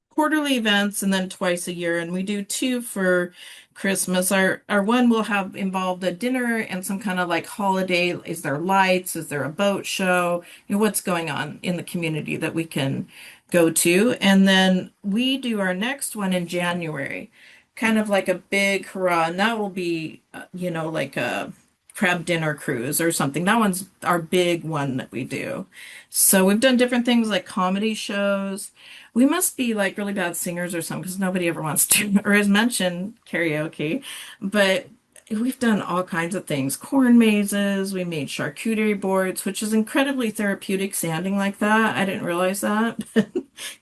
[SPEAKER 6] quarterly events and then twice a year, and we do 2 for Christmas. Our one will have involved a dinner and some kind of like holiday. Is there lights? Is there a boat show? What's going on in the community that we can go to. And then we do our next one in January, kind of like a big hurrah, and that will be like a crab dinner cruise or something. That one's our big one that we do. So we've done different things like comedy shows. We must be like really bad singers or something because nobody ever wants to or has mentioned karaoke. But we've done all kinds of things. Corn mazes, we made charcuterie boards, which is incredibly therapeutic sanding like that. I didn't realize that, but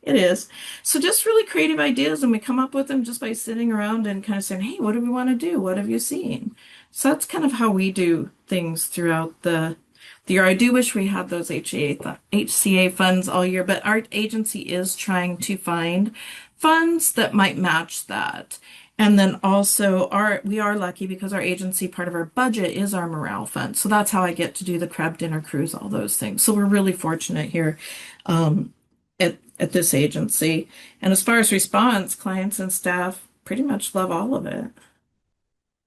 [SPEAKER 6] it is. So just really creative ideas, and we come up with them just by sitting around and kind of saying, hey, what do we want to do? What have you seen? So that's kind of how we do things throughout the year. I do wish we had those HCA funds all year, but our agency is trying to find funds that might match that. And then also we are lucky because our agency, part of our budget is our morale fund. So that's how I get to do the crab dinner cruise, all those things. So we're really fortunate here at this agency. And as far as response, clients and staff pretty much love all of it.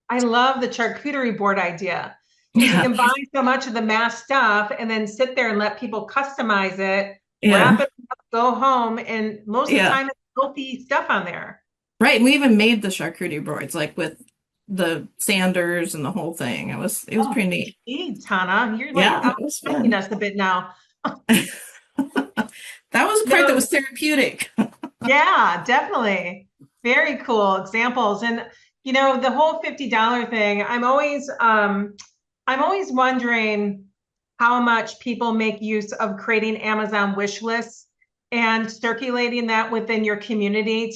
[SPEAKER 2] I love the charcuterie board idea. You
[SPEAKER 6] Yeah.
[SPEAKER 2] can buy so much of the mass stuff and then sit there and let people customize it,
[SPEAKER 6] Yeah.
[SPEAKER 2] wrap it up, go home, and most of the
[SPEAKER 6] Yeah.
[SPEAKER 2] time it's healthy stuff on there.
[SPEAKER 6] Right. And we even made the charcuterie boards, like with the sanders and the whole thing. It was pretty neat.
[SPEAKER 2] Geez, Tana, you're
[SPEAKER 6] Yeah,
[SPEAKER 2] like
[SPEAKER 6] it was
[SPEAKER 2] outstanding
[SPEAKER 6] fun.
[SPEAKER 2] us a bit now.
[SPEAKER 6] That was a part that was therapeutic.
[SPEAKER 2] Yeah, definitely. Very cool examples. And the whole $50 thing, I'm always wondering how much people make use of creating Amazon wish lists and circulating that within your community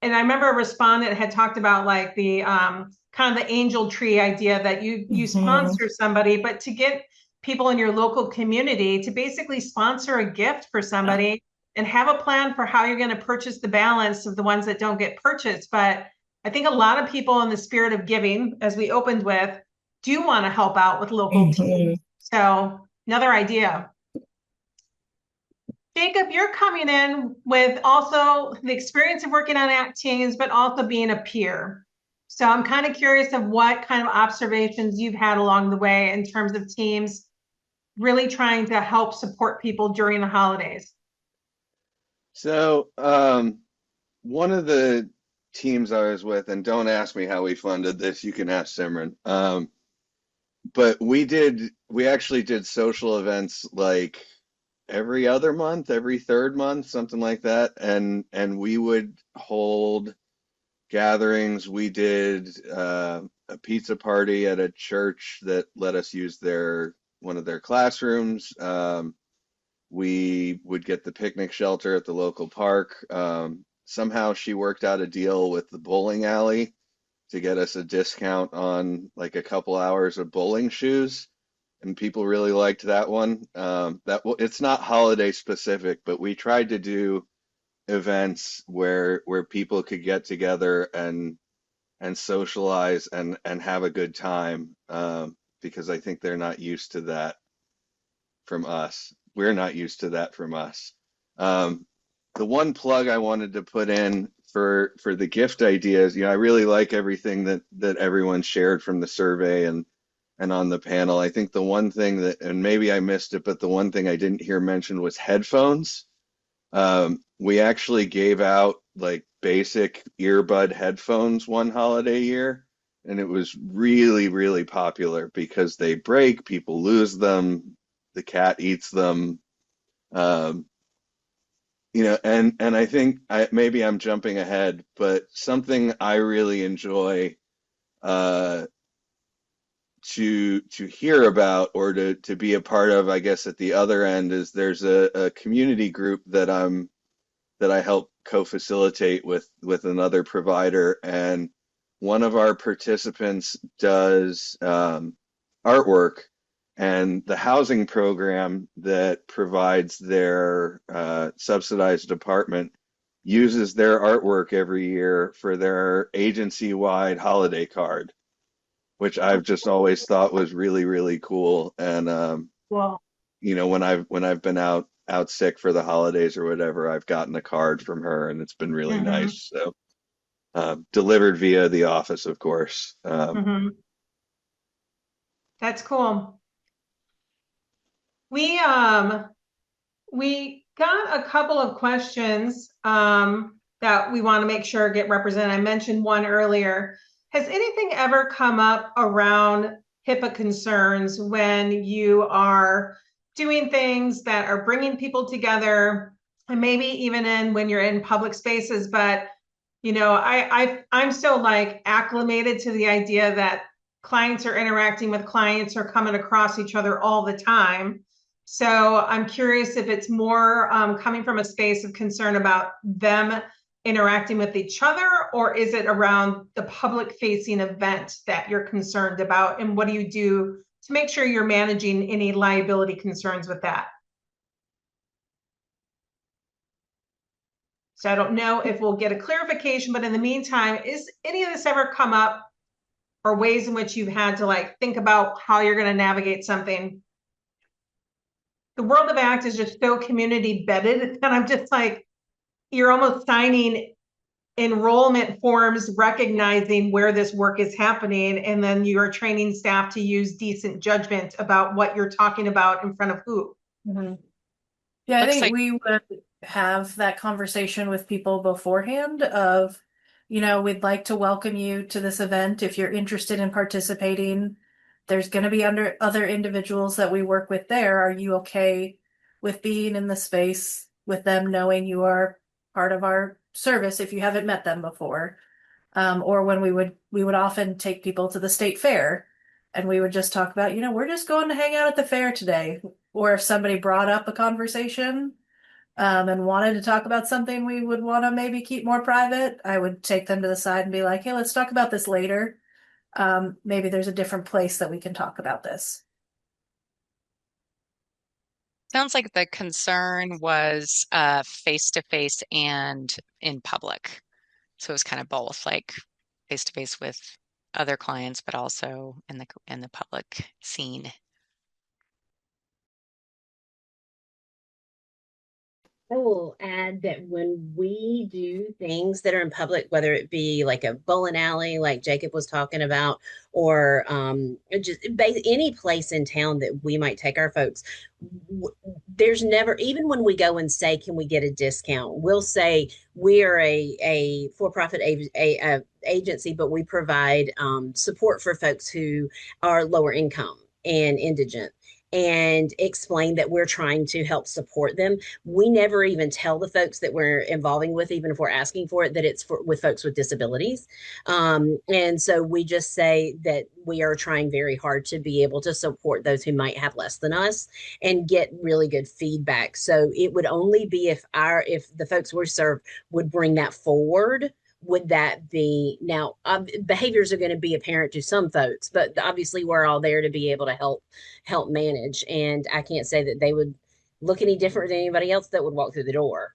[SPEAKER 2] and I remember a respondent had talked about like the kind of the angel tree idea that you sponsor somebody, but to get people in your local community to basically sponsor a gift for somebody and have a plan for how you're going to purchase the balance of the ones that don't get purchased. But I think a lot of people in the spirit of giving, as we opened with, do want to help out with local teams. So another idea. Jacob, you're coming in with also the experience of working on ACT teams, but also being a peer. So I'm kind of curious of what kind of observations you've had along the way in terms of teams really trying to help support people during the holidays.
[SPEAKER 7] So, one of the teams I was with, and don't ask me how we funded this, you can ask Simran. But we actually did social events like every other month, every third month, something like that. And we would hold gatherings. We did a pizza party at a church that let us use one of their classrooms. We would get the picnic shelter at the local park. Somehow she worked out a deal with the bowling alley to get us a discount on like a couple hours of bowling shoes, and people really liked that one. It's not holiday specific, but we tried to do events where people could get together and socialize and have a good time, because I think they're not used to that from us. We're not used to that from us. The one plug I wanted to put in for the gift ideas, I really like everything that everyone shared from the survey and on the panel. I think the one thing that, and maybe I missed it, but the one thing I didn't hear mentioned was headphones. We actually gave out like basic earbud headphones one holiday year, and it was really, really popular because they break, people lose them, the cat eats them. And I think maybe I'm jumping ahead, but something I really enjoy to hear about or to be a part of, I guess at the other end, is there's a community group that I help co-facilitate with another provider, and one of our participants does artwork, and the housing program that provides their subsidized apartment uses their artwork every year for their agency-wide holiday card, which I've just always thought was really, really cool. And
[SPEAKER 2] Well,
[SPEAKER 7] when I've been out sick for the holidays or whatever, I've gotten a card from her, and it's been really nice. So delivered via the office, of course.
[SPEAKER 2] That's cool. We got a couple of questions that we want to make sure get represented. I mentioned one earlier. Has anything ever come up around HIPAA concerns when you are doing things that are bringing people together, and maybe even when you're in public spaces? But I'm so like acclimated to the idea that clients are interacting with clients or coming across each other all the time. So I'm curious if it's more coming from a space of concern about them interacting with each other, or is it around the public facing event that you're concerned about? And what do you do to make sure you're managing any liability concerns with that? So I don't know if we'll get a clarification, but in the meantime, is any of this ever come up, or ways in which you've had to like think about how you're going to navigate something? The world of ACT is just so community bedded, and I'm just like, you're almost signing enrollment forms recognizing where this work is happening, and then you're training staff to use decent judgment about what you're talking about in front of who.
[SPEAKER 5] Yeah, I
[SPEAKER 1] Looks
[SPEAKER 5] think
[SPEAKER 1] like
[SPEAKER 5] we would have that conversation with people beforehand of, we'd like to welcome you to this event. If you're interested in participating, there's going to be other individuals that we work with there. Are you okay with being in the space with them, knowing you are part of our service if you haven't met them before. Or when we would often take people to the state fair and we would just talk about, we're just going to hang out at the fair today. Or if somebody brought up a conversation and wanted to talk about something we would want to maybe keep more private, I would take them to the side and be like, hey, let's talk about this later. Maybe there's a different place that we can talk about this.
[SPEAKER 1] Sounds like the concern was face to face and in public. So it was kind of both, like face to face with other clients, but also in the public scene.
[SPEAKER 4] I will add that when we do things that are in public, whether it be like a bowling alley, like Jacob was talking about, or just any place in town that we might take our folks, there's never, even when we go and say, can we get a discount? We'll say we are a for-profit agency, but we provide support for folks who are lower income and indigent, and explain that we're trying to help support them. We never even tell the folks that we're involving with, even if we're asking for it, that it's with folks with disabilities. And so we just say that we are trying very hard to be able to support those who might have less than us and get really good feedback. So it would only be if the folks we serve would bring that forward. Would that be now? Behaviors are going to be apparent to some folks, but obviously we're all there to be able to help manage. And I can't say that they would look any different than anybody else that would walk through the door.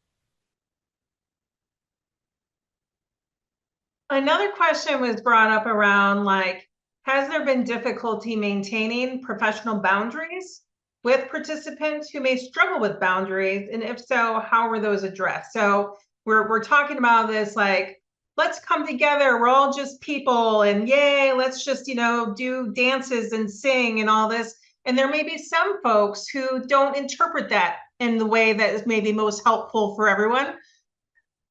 [SPEAKER 2] Another question was brought up around like, has there been difficulty maintaining professional boundaries with participants who may struggle with boundaries? And if so, how were those addressed? So we're talking about this like, let's come together. We're all just people and yay, let's just, do dances and sing and all this. And there may be some folks who don't interpret that in the way that is maybe most helpful for everyone.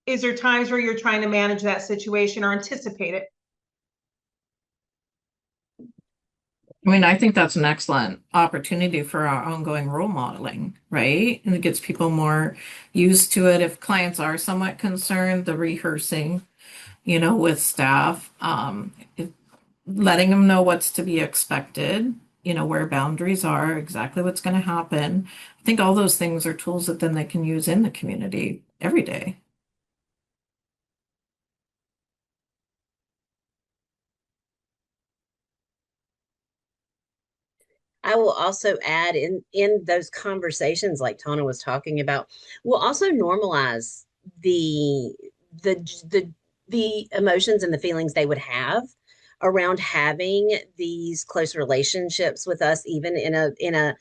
[SPEAKER 2] Is there times where you're trying to manage that situation or anticipate it?
[SPEAKER 6] I mean, I think that's an excellent opportunity for our ongoing role modeling, right? And it gets people more used to it. If clients are somewhat concerned, the rehearsing, with staff, letting them know what's to be expected, where boundaries are, exactly what's going to happen. I think all those things are tools that then they can use in the community every day.
[SPEAKER 4] I will also add in those conversations like Tana was talking about, we'll also normalize the the the the emotions and the feelings they would have around having these close relationships with us, even in a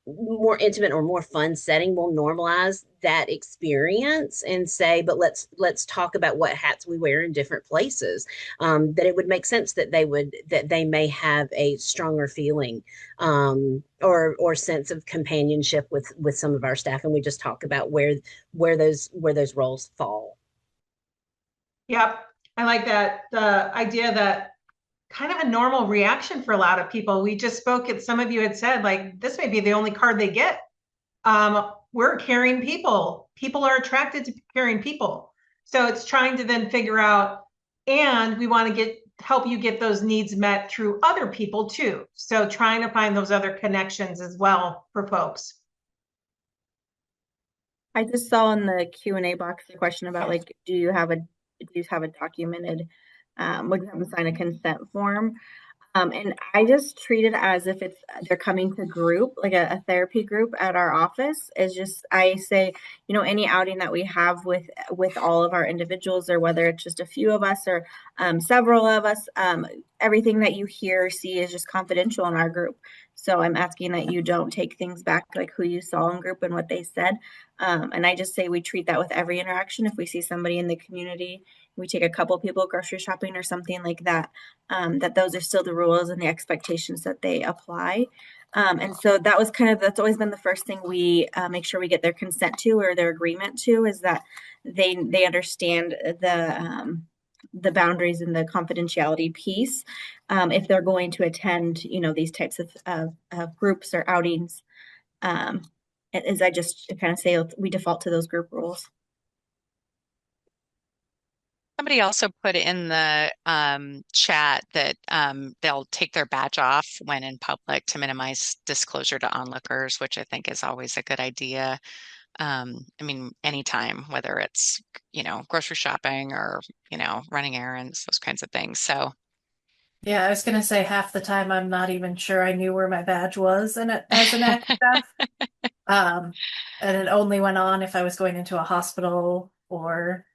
[SPEAKER 4] more intimate or more fun setting. Will normalize that experience and say, but let's talk about what hats we wear in different places. That it would make sense that they may have a stronger feeling or sense of companionship with some of our staff, and we just talk about where those roles fall.
[SPEAKER 2] Yep. I like that. The idea that kind of a normal reaction for a lot of people. We just spoke at, some of you had said, like, this may be the only card they get. We're caring people. People are attracted to caring people. So it's trying to then figure out, and we want to help you get those needs met through other people too. So trying to find those other connections as well for folks.
[SPEAKER 3] I just saw in the Q&A box a question about like, do you have a documented, would you have them sign a consent form? And I just treat it as if they're coming to group, like a therapy group at our office. Is just, I say, any outing that we have with all of our individuals, or whether it's just a few of us or several of us, everything that you hear or see is just confidential in our group. So I'm asking that you don't take things back, like who you saw in group and what they said. And I just say we treat that with every interaction. If we see somebody in the community, we take a couple people grocery shopping or something like that, that those are still the rules and the expectations that they apply. And so that's always been the first thing we make sure we get their consent to, or their agreement to, is that they understand the boundaries and the confidentiality piece, if they're going to attend, these types of groups or outings. As I just kind of say, we default to those group rules.
[SPEAKER 1] Somebody also put in the chat that they'll take their badge off when in public to minimize disclosure to onlookers, which I think is always a good idea. I mean, anytime, whether it's, grocery shopping or, running errands, those kinds of things. So,
[SPEAKER 5] Yeah, I was gonna say half the time I'm not even sure I knew where my badge was as an ag staff. Um, and it only went on if I was going into a hospital or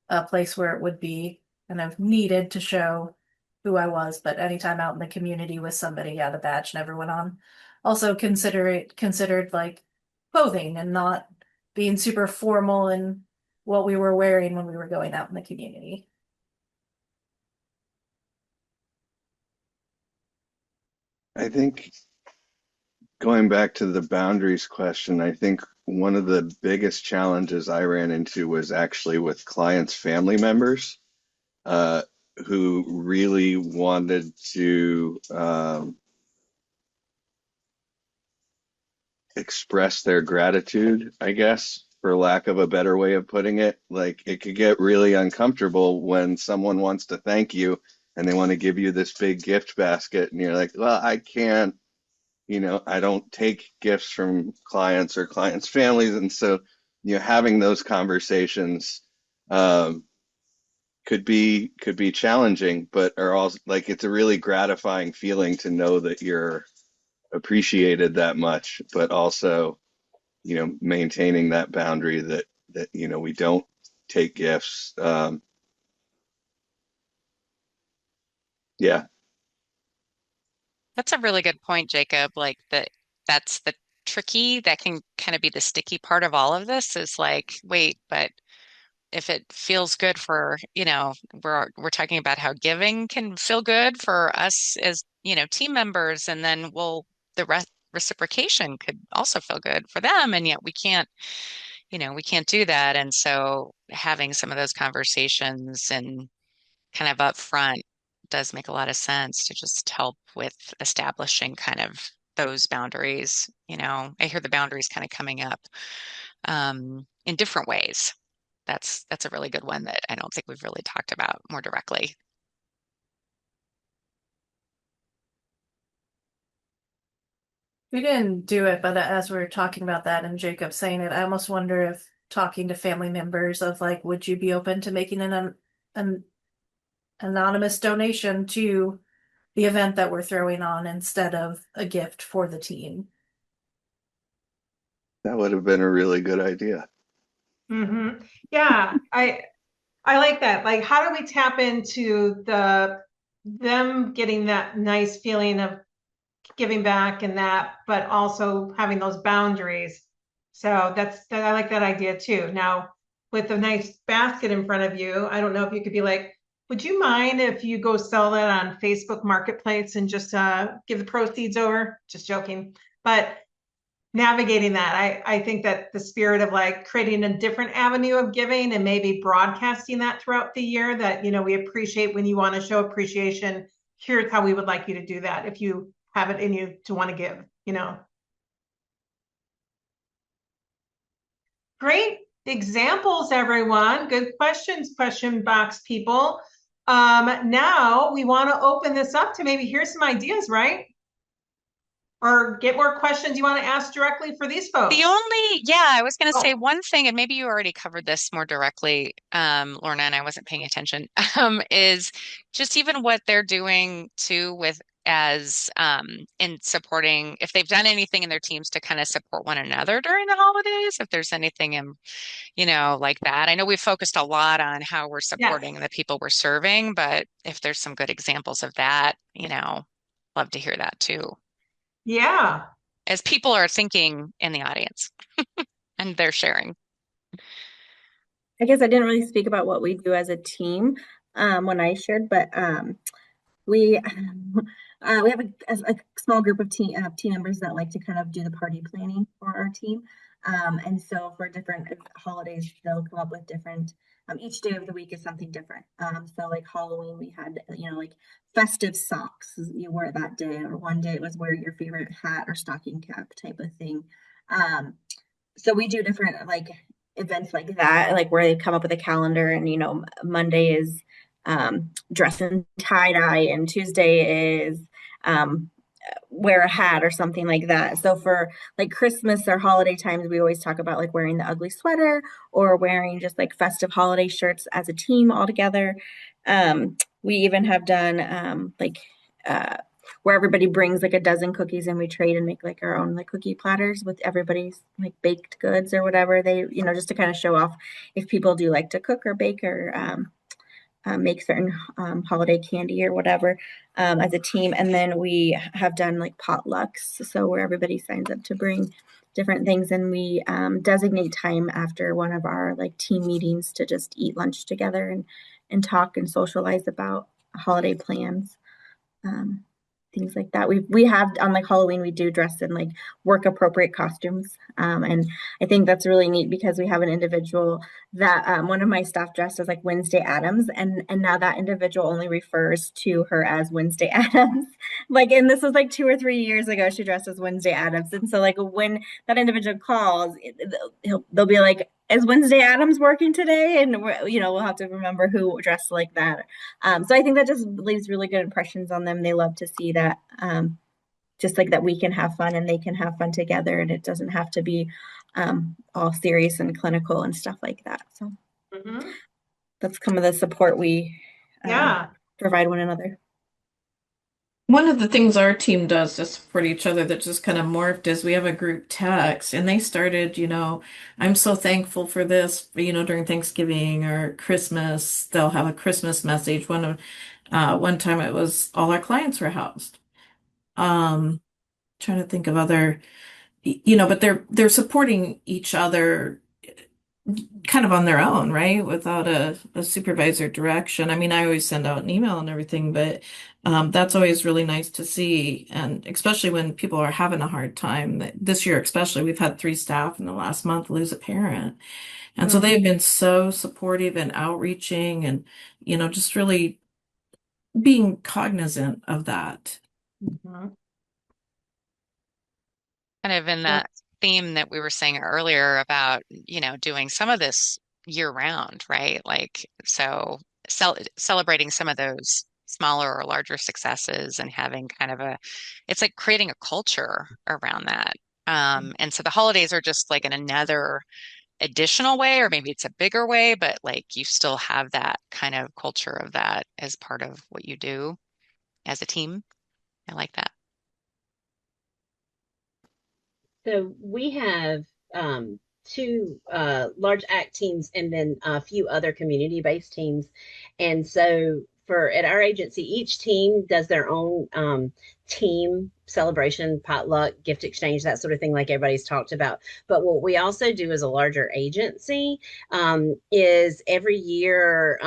[SPEAKER 5] a place where it would be kind of needed to show who I was. But anytime out in the community with somebody, yeah, the badge never went on. Also considered like clothing and not being super formal in what we were wearing when we were going out in the community.
[SPEAKER 7] I think going back to the boundaries question, I think one of the biggest challenges I ran into was actually with clients' family members uh, who really wanted to express their gratitude, I guess, for lack of a better way of putting it. Like it could get really uncomfortable when someone wants to thank you and they want to give you this big gift basket, and you're like, well, I can't, I don't take gifts from clients or clients' families. And so, having those conversations um, could be challenging, but are also like it's a really gratifying feeling to know that you're appreciated that much, but also, maintaining that boundary that we don't take gifts. Yeah,
[SPEAKER 1] that's a really good point, Jacob. Like that's the tricky, that can kind of be the sticky part of all of this is like, wait, but if it feels good for, we're talking about how giving can feel good for us as, team members, and then the reciprocation could also feel good for them, and yet we can't do that. And so having some of those conversations and kind of up front does make a lot of sense to just help with establishing kind of those boundaries. I hear the boundaries kind of coming up in different ways. That's a really good one that I don't think we've really talked about more directly.
[SPEAKER 5] We didn't do it, but as we were talking about that and Jacob saying it, I almost wonder if talking to family members of like, would you be open to making an anonymous donation to the event that we're throwing on instead of a gift for the team?
[SPEAKER 7] that would have been a really good idea.
[SPEAKER 2] Yeah, I like that. Like, how do we tap into them getting that nice feeling of giving back and that, but also having those boundaries. So I like that idea too. Now, with a nice basket in front of you, I don't know if you could be like, would you mind if you go sell that on Facebook Marketplace and just give the proceeds over? Just joking. But navigating that, I think that the spirit of like creating a different avenue of giving and maybe broadcasting that throughout the year, that we appreciate when you want to show appreciation. Here's how we would like you to do that if you have it in you to want to give. Great examples, everyone. Good questions, question box people. Now we want to open this up to maybe hear some ideas, right? Or get more questions you want to ask directly for these folks.
[SPEAKER 1] Yeah, I was going to say
[SPEAKER 2] Oh.
[SPEAKER 1] one thing, and maybe you already covered this more directly, Lorna, and I wasn't paying attention, is just even what they're doing too with as in supporting, if they've done anything in their teams to kind of support one another during the holidays, if there's anything in, like that. I know we've focused a lot on how we're
[SPEAKER 2] Yes.
[SPEAKER 1] supporting the people we're serving, but if there's some good examples of that, love to hear that too,
[SPEAKER 2] Yeah.
[SPEAKER 1] as people are thinking in the audience and they're sharing.
[SPEAKER 3] I guess I didn't really speak about what we do as a team when I shared, but we we have a small group of team members that like to kind of do the party planning for our team. And so for different holidays, they'll come up with different. Each day of the week is something different. So like Halloween, we had like festive socks you wear that day, or one day it was wear your favorite hat or stocking cap type of thing. So we do different like events like that, like where they come up with a calendar and, Monday is dress in tie-dye and Tuesday is um, wear a hat or something like that. So for like Christmas or holiday times, we always talk about like wearing the ugly sweater or wearing just like festive holiday shirts as a team all together. We even have done uh, where everybody brings like a dozen cookies and we trade and make like our own like cookie platters with everybody's like baked goods or whatever they, just to kind of show off if people do like to cook or bake or make certain holiday candy or whatever as a team. And then we have done like potlucks, so where everybody signs up to bring different things, and we designate time after one of our like team meetings to just eat lunch together and talk and socialize about holiday plans. Um, Things like that. We have on like Halloween, we do dress in like work appropriate costumes. And I think that's really neat because we have an individual that one of my staff dressed as like Wednesday Adams, and now that individual only refers to her as Wednesday Adams. Like, and this was like 2 or 3 years ago, she dressed as Wednesday Adams. And so like when that individual calls, they'll be like, is Wednesday Adams working today? And we'll have to remember who dressed like that. So I think that just leaves really good impressions on them. They love to see that, just like that we can have fun and they can have fun together, and it doesn't have to be all serious and clinical and stuff like that. So that's some of the support we provide one another.
[SPEAKER 6] One of the things our team does to support each other that just kind of morphed is we have a group text, and they started, I'm so thankful for this, during Thanksgiving or Christmas, they'll have a Christmas message. One time it was all our clients were housed. Trying to think of other, but they're supporting each other kind of on their own, right? Without a supervisor direction. I mean, I always send out an email and everything, but that's always really nice to see. And especially when people are having a hard time. This year, especially, we've had 3 staff in the last month lose a parent. And so they've been so supportive and outreaching and, just really being cognizant of that.
[SPEAKER 1] Kind of in that theme that we were saying earlier about, doing some of this year round, right? Like, so celebrating some of those smaller or larger successes and having kind of it's like creating a culture around that. And so the holidays are just like in another additional way, or maybe it's a bigger way, but like you still have that kind of culture of that as part of what you do as a team. I like that.
[SPEAKER 4] So we have two large ACT teams and then a few other community-based teams. And so for at our agency, each team does their own team celebration, potluck, gift exchange, that sort of thing, like everybody's talked about. But what we also do as a larger agency is every year,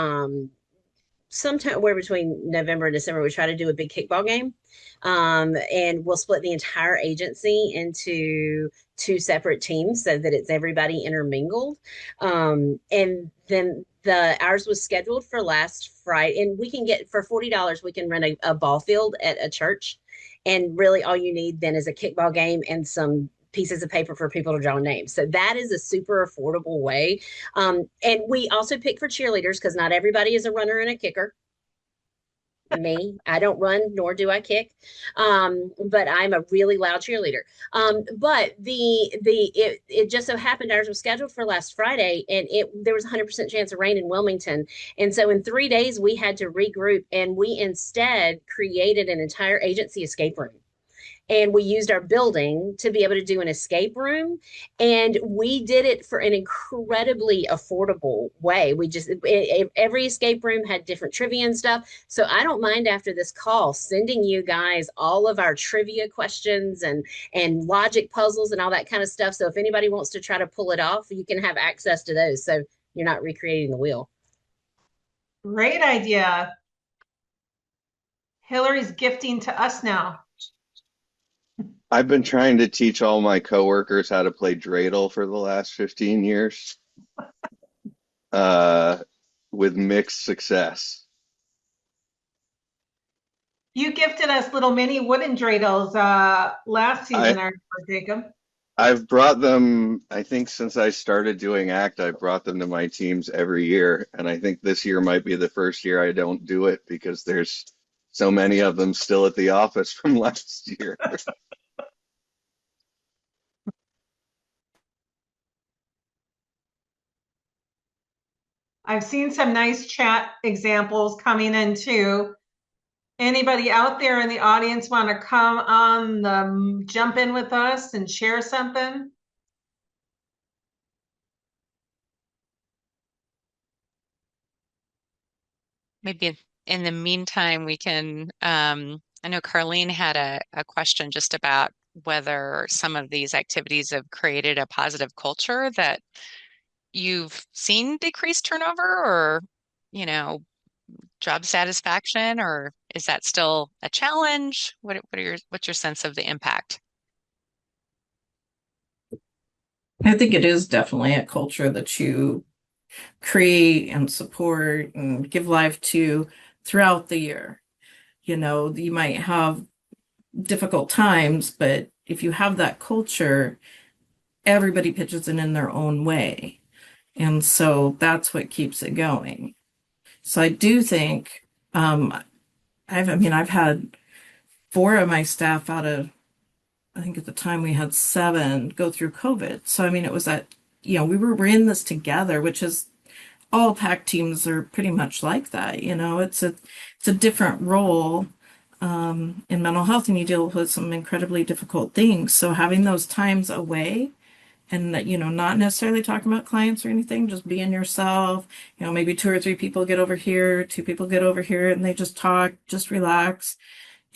[SPEAKER 4] sometime where between November and December, we try to do a big kickball game. And we'll split the entire agency into 2 separate teams so that it's everybody intermingled. And then ours was scheduled for last Friday, and we can get for $40, we can rent a ball field at a church. And really all you need then is a kickball game and some pieces of paper for people to draw names. So that is a super affordable way. And we also pick for cheerleaders because not everybody is a runner and a kicker. Me, I don't run nor do I kick, but I'm a really loud cheerleader. But it just so happened ours was scheduled for last Friday, and there was a 100% chance of rain in Wilmington, and so in 3 days we had to regroup, and we instead created an entire agency escape room. And we used our building to be able to do an escape room, and we did it for an incredibly affordable way. Every escape room had different trivia and stuff, so I don't mind after this call sending you guys all of our trivia questions and logic puzzles and all that kind of stuff. So if anybody wants to try to pull it off, you can have access to those, so you're not recreating the wheel.
[SPEAKER 2] Great idea. Hillary's gifting to us now.
[SPEAKER 7] I've been trying to teach all my coworkers how to play dreidel for the last 15 years, with mixed success.
[SPEAKER 2] You gifted us little mini wooden dreidels last season, Jacob.
[SPEAKER 7] I've brought them, I think since I started doing ACT, I've brought them to my teams every year. And I think this year might be the first year I don't do it because there's so many of them still at the office from last year.
[SPEAKER 2] I've seen some nice chat examples coming in too. Anybody out there in the audience want to come on the jump in with us and share something?
[SPEAKER 1] Maybe in the meantime, we can, I know Carlene had a question just about whether some of these activities have created a positive culture that you've seen decrease turnover or, you know, job satisfaction, or is that still a challenge? What's your sense of the impact?
[SPEAKER 6] I think it is definitely a culture that you create and support and give life to throughout the year. You know, you might have difficult times, but if you have that culture, everybody pitches in their own way. And so that's what keeps it going. So I do think, I've had four of my staff out of, I think at the time we had seven go through COVID. So, I mean, it was that, we're in this together, which is all PAC teams are pretty much like that. It's a different role in mental health, and you deal with some incredibly difficult things. So having those times away and that, not necessarily talking about clients or anything, just being yourself, maybe two or three people get over here, two people get over here, and they just talk, just relax.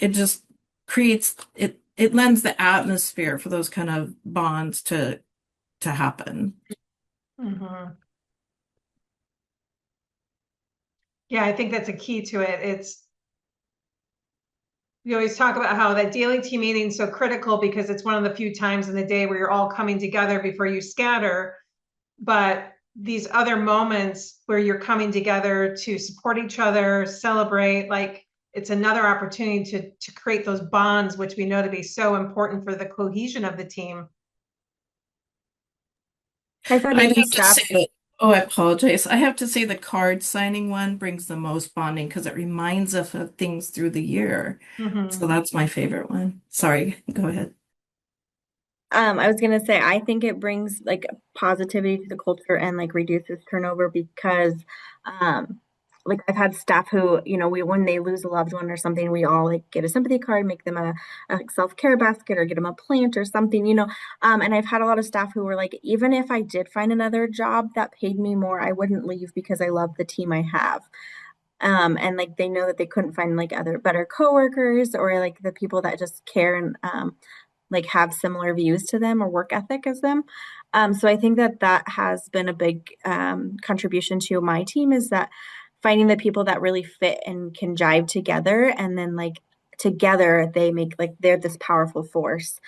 [SPEAKER 6] It just creates it lends the atmosphere for those kind of bonds to happen.
[SPEAKER 2] Mm-hmm. Yeah, I think that's a key to it. We always talk about how that daily team meeting is so critical because it's one of the few times in the day where you're all coming together before you scatter. But these other moments where you're coming together to support each other, celebrate, like it's another opportunity to create those bonds, which we know to be so important for the cohesion of the team.
[SPEAKER 3] I've had
[SPEAKER 6] I'd
[SPEAKER 3] many
[SPEAKER 6] have to
[SPEAKER 3] staff.
[SPEAKER 6] say that, oh, I apologize. I have to say the card signing one brings the most bonding because it reminds us of things through the year.
[SPEAKER 2] Mm-hmm.
[SPEAKER 6] So that's my favorite one. Sorry, go ahead.
[SPEAKER 3] I was gonna say, I think it brings like positivity to the culture and like reduces turnover because, like I've had staff who, when they lose a loved one or something, we all like get a sympathy card, make them a self-care basket or get them a plant or something, and I've had a lot of staff who were like, even if I did find another job that paid me more, I wouldn't leave because I love the team I have. And like they know that they couldn't find like other better coworkers or like the people that just care and like have similar views to them or work ethic as them. So I think that has been a big contribution to my team is that finding the people that really fit and can jive together, and then like together they make like they're this powerful force.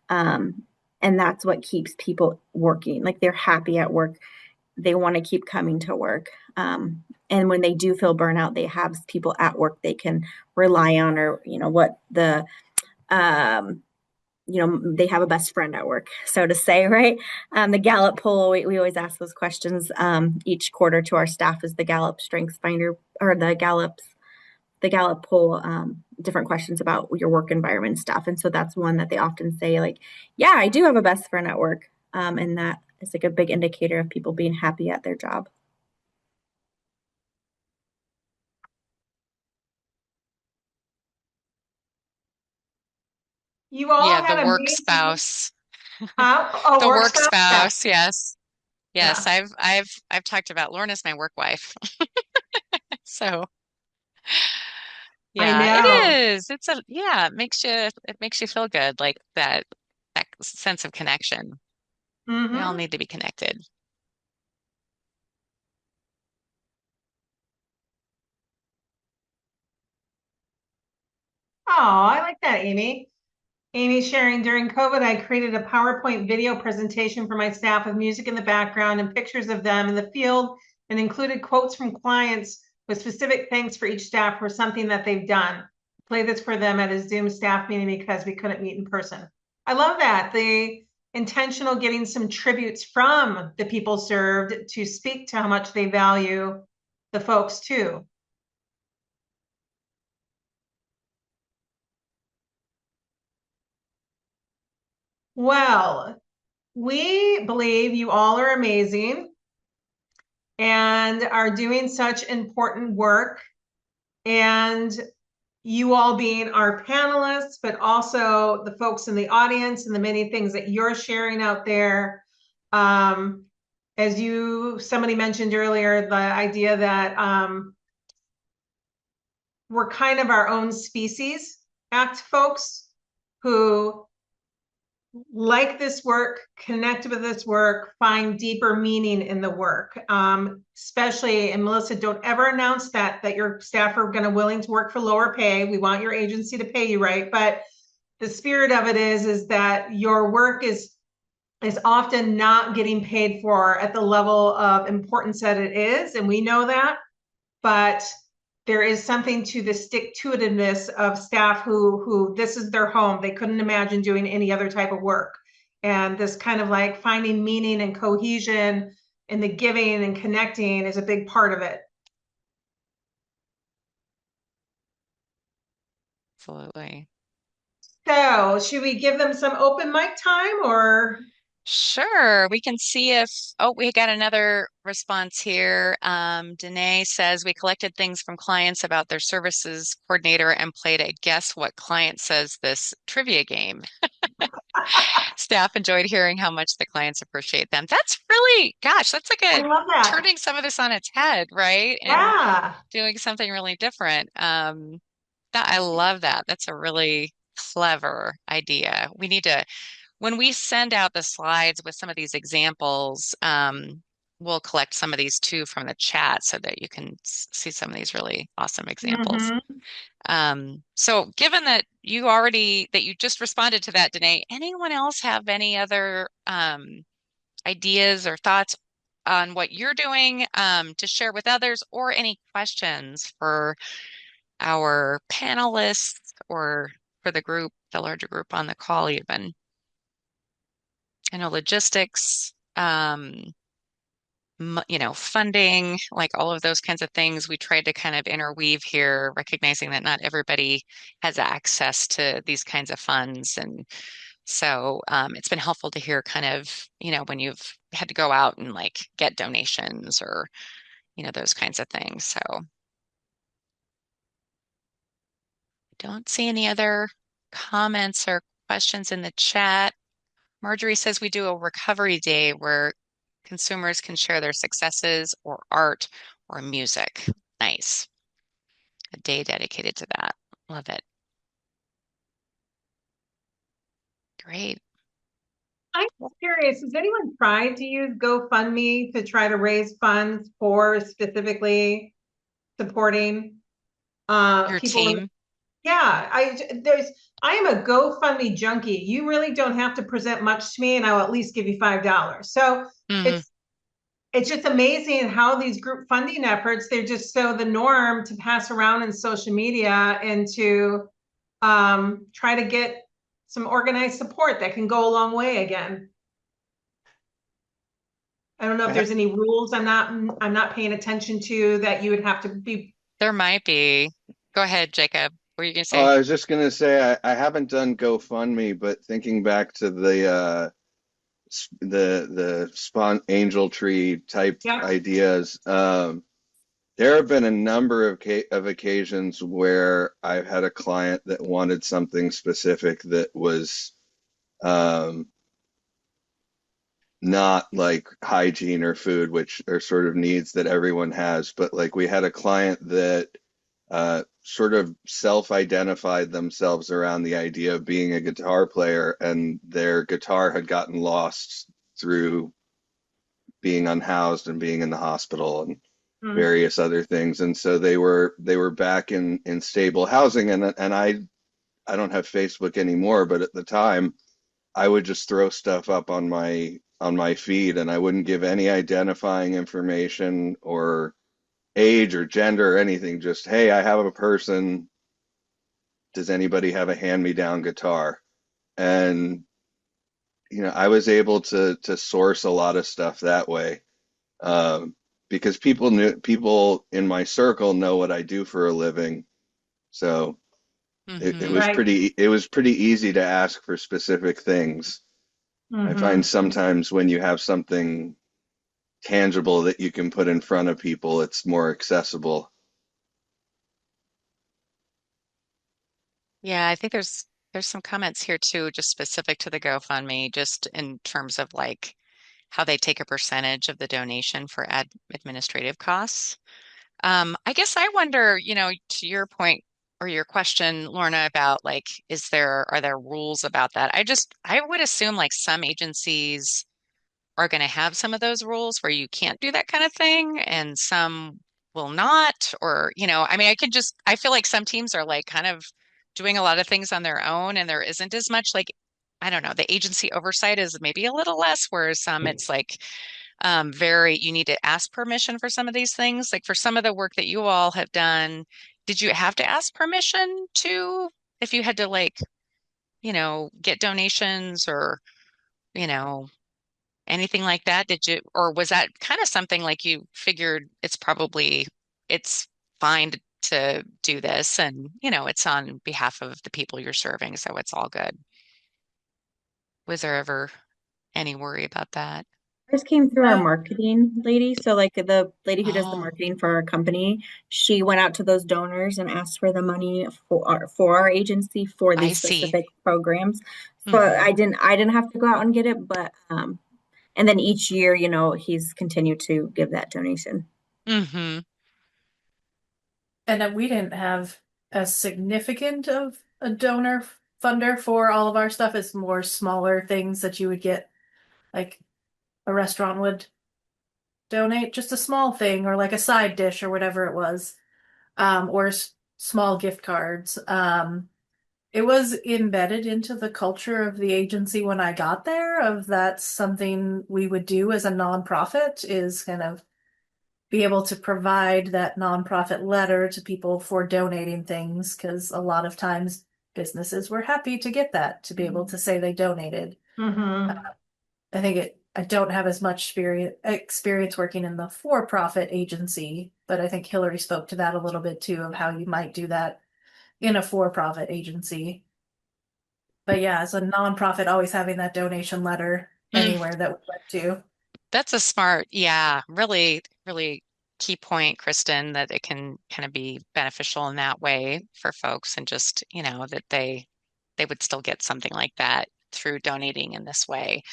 [SPEAKER 3] And that's what keeps people working. Like they're happy at work. They want to keep coming to work. And when they do feel burnout, they have people at work they can rely on, or what the they have a best friend at work, so to say, right? The Gallup poll, we always ask those questions each quarter to our staff is the Gallup Strengths Finder, or the Gallup poll, different questions about your work environment stuff. And so that's one that they often say like, yeah, I do have a best friend at work. And that is like a big indicator of people being happy at their job.
[SPEAKER 2] You all
[SPEAKER 1] Yeah, the
[SPEAKER 2] had
[SPEAKER 1] work
[SPEAKER 2] amazing,
[SPEAKER 1] spouse.
[SPEAKER 2] oh,
[SPEAKER 1] The
[SPEAKER 2] work
[SPEAKER 1] work
[SPEAKER 2] stuff. Yeah.
[SPEAKER 1] spouse, yes. Yes,
[SPEAKER 2] Yeah.
[SPEAKER 1] I've talked about Lorna's my work wife. So
[SPEAKER 2] I
[SPEAKER 1] yeah, it
[SPEAKER 2] know.
[SPEAKER 1] is. It makes you feel good, like that sense of connection. We all
[SPEAKER 2] Mm-hmm.
[SPEAKER 1] need to be connected.
[SPEAKER 2] Oh, I like that, Amy. Amy sharing during COVID, I created a PowerPoint video presentation for my staff with music in the background and pictures of them in the field and included quotes from clients with specific thanks for each staff for something that they've done. Play this for them at a Zoom staff meeting because we couldn't meet in person. I love that. intentional getting some tributes from the people served to speak to how much they value the folks too. Well, we believe you all are amazing and are doing such important work. And you all being our panelists, but also the folks in the audience and the many things that you're sharing out there. As somebody mentioned earlier, the idea that we're kind of our own species act folks who like this work, connect with this work, find deeper meaning in the work. Especially, and Melissa, don't ever announce that your staff are willing to work for lower pay. We want your agency to pay you right, but the spirit of it is that your work is often not getting paid for at the level of importance that it is, and we know that, but there is something to the stick-to-itiveness of staff who this is their home. They couldn't imagine doing any other type of work. And this kind of like finding meaning and cohesion in the giving and connecting is a big part of it.
[SPEAKER 1] Absolutely.
[SPEAKER 2] So should we give them some open mic time or?
[SPEAKER 1] Sure, we can see if, oh, we got another response here. Danae says we collected things from clients about their services coordinator and played a guess what client says this trivia game. Staff enjoyed hearing how much the clients appreciate them. That's really, gosh, that's like
[SPEAKER 2] I love that.
[SPEAKER 1] turning some of this on its head, right? And
[SPEAKER 2] Yeah.
[SPEAKER 1] doing something really different. I love that. That's a really clever idea. We need to, when we send out the slides with some of these examples, we'll collect some of these too from the chat so that you can see some of these really awesome examples. So given that you just responded to that, Danae, anyone else have any other ideas or thoughts on what you're doing to share with others, or any questions for our panelists or for the group, the larger group on the call even? I know logistics, funding, like all of those kinds of things, we tried to kind of interweave here, recognizing that not everybody has access to these kinds of funds. And so it's been helpful to hear kind of, when you've had to go out and like get donations or, those kinds of things. So I don't see any other comments or questions in the chat. Marjorie says we do a recovery day where consumers can share their successes or art or music. Nice. A day dedicated to that. Love it. Great.
[SPEAKER 2] I'm curious, has anyone tried to use GoFundMe to try to raise funds for specifically supporting
[SPEAKER 1] Your
[SPEAKER 2] people?
[SPEAKER 1] team?
[SPEAKER 2] Yeah, I am a GoFundMe junkie. You really don't have to present much to me and I'll at least give you $5. So it's just amazing how these group funding efforts, they're just so the norm to pass around in social media and to try to get some organized support that can go a long way again. I don't know if there's any rules I'm not paying attention to that you would have to be.
[SPEAKER 1] There might be. Go ahead, Jacob. What are you going to
[SPEAKER 7] Oh,
[SPEAKER 1] say?
[SPEAKER 7] I was just gonna say I haven't done GoFundMe, but thinking back to the spawn angel tree type ideas, there have been a number of occasions where I've had a client that wanted something specific that was not like hygiene or food, which are sort of needs that everyone has, but like we had a client that sort of self-identified themselves around the idea of being a guitar player, and their guitar had gotten lost through being unhoused and being in the hospital and various other things, and so they were back in stable housing, and I don't have Facebook anymore, but at the time I would just throw stuff up on my feed, and I wouldn't give any identifying information or age or gender or anything. Just, hey, I have a person. Does anybody have a hand-me-down guitar? And I was able to source a lot of stuff that way. Um, because people in my circle know what I do for a living. So it
[SPEAKER 1] Hmm.
[SPEAKER 7] was
[SPEAKER 2] Right.
[SPEAKER 7] pretty easy to ask for specific things. I find
[SPEAKER 2] Mm-hmm.
[SPEAKER 7] sometimes when you have something tangible that you can put in front of people, it's more accessible.
[SPEAKER 1] Yeah, I think there's some comments here too, just specific to the GoFundMe, just in terms of like how they take a percentage of the donation for administrative costs. I guess I wonder, to your point or your question, Lorna, about like, are there rules about that? I would assume like some agencies are going to have some of those rules where you can't do that kind of thing, and some will not. Or, I mean, I feel like some teams are like kind of doing a lot of things on their own, and there isn't as much like, I don't know, the agency oversight is maybe a little less, whereas some it's like you need to ask permission for some of these things. Like for some of the work that you all have done, did you have to ask permission to, if you had to like, get donations or, you know, anything like that? Or was that kind of something like you figured it's fine to do this and, it's on behalf of the people you're serving, so it's all good. Was there ever any worry about that?
[SPEAKER 3] Ours came through our
[SPEAKER 2] No.
[SPEAKER 3] marketing lady. So like the lady who does the
[SPEAKER 1] Oh,
[SPEAKER 3] marketing for our company, she went out to those donors and asked for the money for our agency for
[SPEAKER 1] I
[SPEAKER 3] these
[SPEAKER 1] see.
[SPEAKER 3] specific programs. So
[SPEAKER 1] Hmm.
[SPEAKER 3] I didn't have to go out and get it, but and then each year, he's continued to give that donation.
[SPEAKER 1] Hmm.
[SPEAKER 5] And then we didn't have as significant of a donor funder for all of our stuff. It's more smaller things that you would get, like a restaurant would donate just a small thing or like a side dish or whatever it was, or small gift cards. It was embedded into the culture of the agency when I got there, of that's something we would do as a nonprofit, is kind of be able to provide that nonprofit letter to people for donating things, because a lot of times businesses were happy to get that, to be able to say they donated.
[SPEAKER 2] Mm-hmm.
[SPEAKER 5] I don't have as much experience working in the for-profit agency, but I think Hillary spoke to that a little bit too, of how you might do that in a for-profit agency. But yeah, as a nonprofit, always having that donation letter anywhere that we went to.
[SPEAKER 1] That's a smart, yeah, really, really key point, Kristen, that it can kind of be beneficial in that way for folks and just, that they would still get something like that through donating in this way,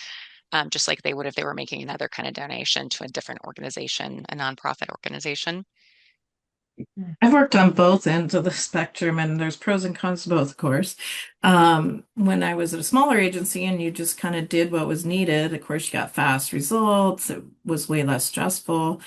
[SPEAKER 1] just like they would if they were making another kind of donation to a different organization, a nonprofit organization.
[SPEAKER 6] I've worked on both ends of the spectrum, and there's pros and cons to both, of course. When I was at a smaller agency and you just kind of did what was needed, of course, you got fast results. It was way less stressful,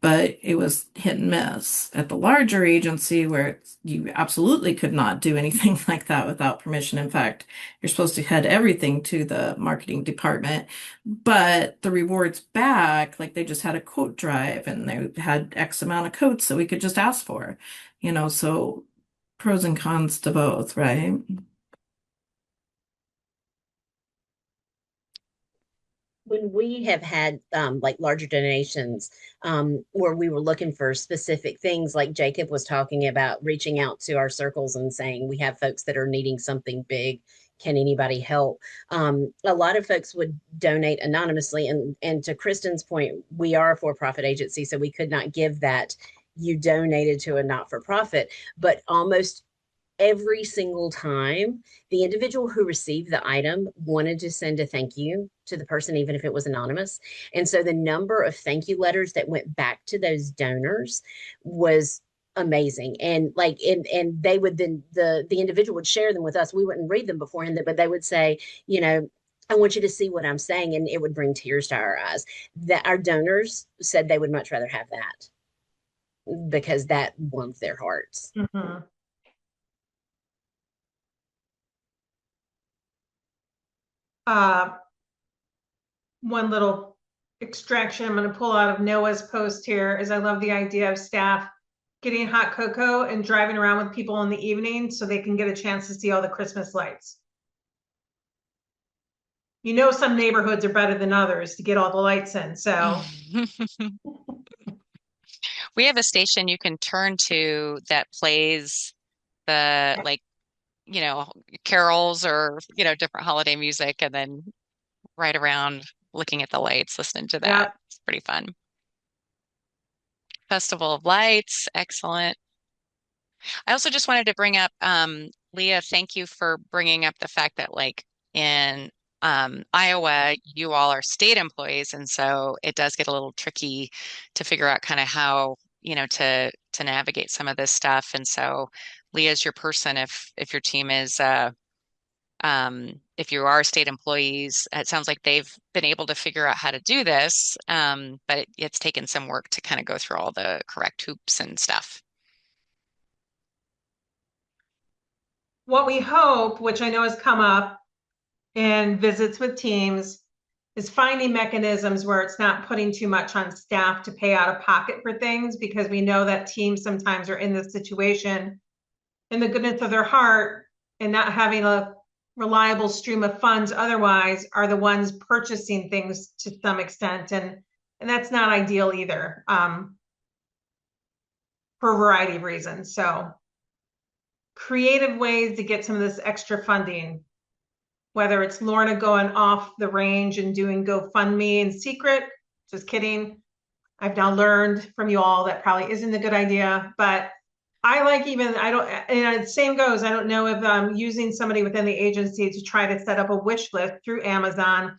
[SPEAKER 6] but it was hit and miss. At the larger agency, where you absolutely could not do anything like that without permission. In fact, you're supposed to head everything to the marketing department. But the rewards back, like they just had a quote drive and they had X amount of quotes that we could just ask for, so pros and cons to both, right?
[SPEAKER 4] When we have had like larger donations, where we were looking for specific things, like Jacob was talking about, reaching out to our circles and saying we have folks that are needing something big, can anybody help? A lot of folks would donate anonymously, and to Kristen's point, we are a for-profit agency, so we could not give that you donated to a not-for-profit, but almost every single time the individual who received the item wanted to send a thank you to the person, even if it was anonymous. And so the number of thank you letters that went back to those donors was amazing. And like, and they would then, the individual would share them with us. We wouldn't read them beforehand, but they would say, I want you to see what I'm saying. And it would bring tears to our eyes. That our donors said they would much rather have that, because that warmed their hearts.
[SPEAKER 2] Mm-hmm. One little extraction I'm going to pull out of Noah's post here is I love the idea of staff getting hot cocoa and driving around with people in the evening so they can get a chance to see all the Christmas lights. you know, some neighborhoods are better than others to get all the lights in. So
[SPEAKER 1] We have a station you can turn to that plays the like, you know, carols or, you know, different holiday music and then ride around looking at the lights, listening to that.
[SPEAKER 2] yeah,
[SPEAKER 1] It's pretty fun. Festival of Lights, excellent. I also just wanted to bring up, Leah, thank you for bringing up the fact that like in Iowa, you all are state employees, and so it does get a little tricky to figure out kind of how, you know, to navigate some of this stuff. And so Leah's your person if your team is if you are state employees, it sounds like they've been able to figure out how to do this, but it's taken some work to kind of go through all the correct hoops and stuff.
[SPEAKER 2] what we hope, which I know has come up in visits with teams, is finding mechanisms where it's not putting too much on staff to pay out of pocket for things, because we know that teams sometimes are in this situation in the goodness of their heart and not having a reliable stream of funds otherwise are the ones purchasing things to some extent. And that's not ideal either, for a variety of reasons. So creative ways to get some of this extra funding, whether it's Lorna going off the range and doing GoFundMe in secret, just kidding. I've now learned from you all that probably isn't a good idea, but I like even, I don't, and same goes, I don't know if using somebody within the agency to try to set up a wish list through Amazon,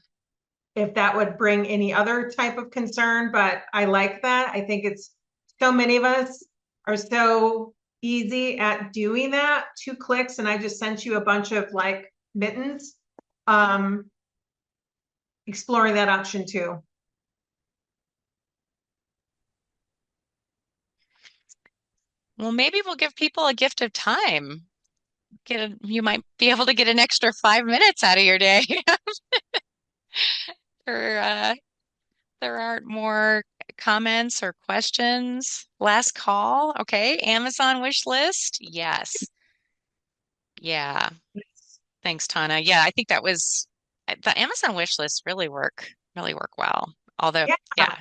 [SPEAKER 2] if that would bring any other type of concern, but I like that. I think it's so many of us are so easy at doing that. 2 clicks, and I just sent you a bunch of like mittens. Exploring that option too.
[SPEAKER 1] Well, maybe we'll give people a gift of time. You might be able to get an extra 5 minutes out of your day. Or there aren't more comments or questions. Last call. Okay. Amazon wish list. Yes. Yeah. Thanks, Tana. Yeah, I think that was the Amazon wish list really work well. Although,
[SPEAKER 2] Yeah.
[SPEAKER 1] yeah.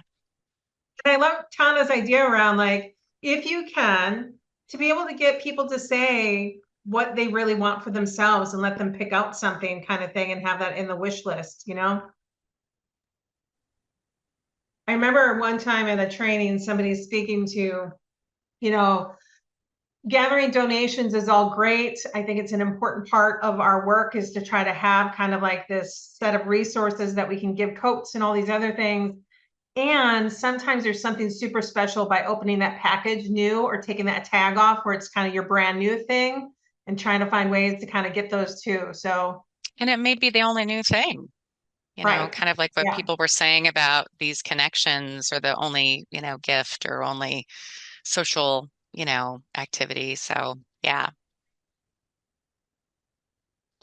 [SPEAKER 2] And I love Tana's idea around like, if you can, to be able to get people to say what they really want for themselves and let them pick out something kind of thing and have that in the wish list, you know? I remember one time at a training, somebody speaking to, you know, gathering donations is all great. I think it's an important part of our work is to try to have kind of like this set of resources that we can give coats and all these other things. And sometimes there's something super special by opening that package new or taking that tag off where it's kind of your brand new thing and trying to find ways to kind of get those too. So,
[SPEAKER 1] And it may be the only new thing, you know,
[SPEAKER 2] right.
[SPEAKER 1] kind of like what
[SPEAKER 2] Yeah.
[SPEAKER 1] people were saying about these connections or the only, you know, gift or only social, you know, activity. So, yeah,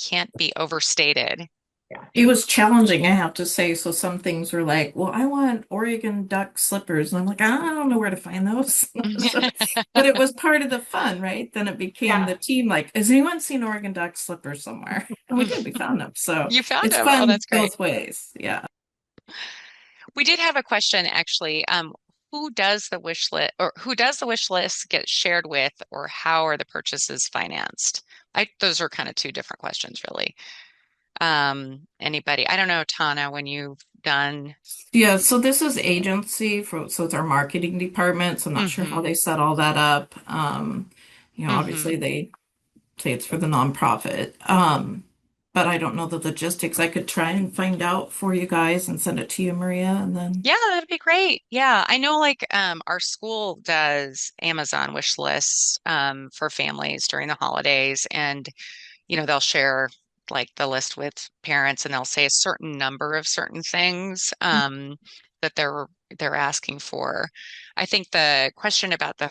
[SPEAKER 1] can't be overstated.
[SPEAKER 2] Yeah.
[SPEAKER 6] It was challenging, I have to say. So some things were like, well, I want Oregon duck slippers. And I'm like, I don't know where to find those. So, but it was part of the fun, right? Then it became
[SPEAKER 2] Yeah.
[SPEAKER 6] the team like, has anyone seen Oregon duck slippers somewhere? And we did, we found them. So
[SPEAKER 1] You found
[SPEAKER 6] it's
[SPEAKER 1] them. Oh,
[SPEAKER 6] fun
[SPEAKER 1] that's great.
[SPEAKER 6] both ways. Yeah.
[SPEAKER 1] We did have a question actually. Who does the wish list or who does the wish list get shared with, or how are the purchases financed? Those are kind of two different questions, really. Anybody? I don't know, Tana, when you've done.
[SPEAKER 6] Yeah, so this is agency for, so it's our marketing department. So I'm not sure how
[SPEAKER 1] Hmm.
[SPEAKER 6] they set all that up. Obviously
[SPEAKER 1] Hmm.
[SPEAKER 6] they say it's for the nonprofit. But I don't know the logistics. I could try and find out for you guys and send it to you, Maria, and then
[SPEAKER 1] Yeah, that'd be great. Yeah, I know like our school does Amazon wish lists for families during the holidays, and you know, they'll share like the list with parents and they'll say a certain number of certain things that they're asking for. I think the question about the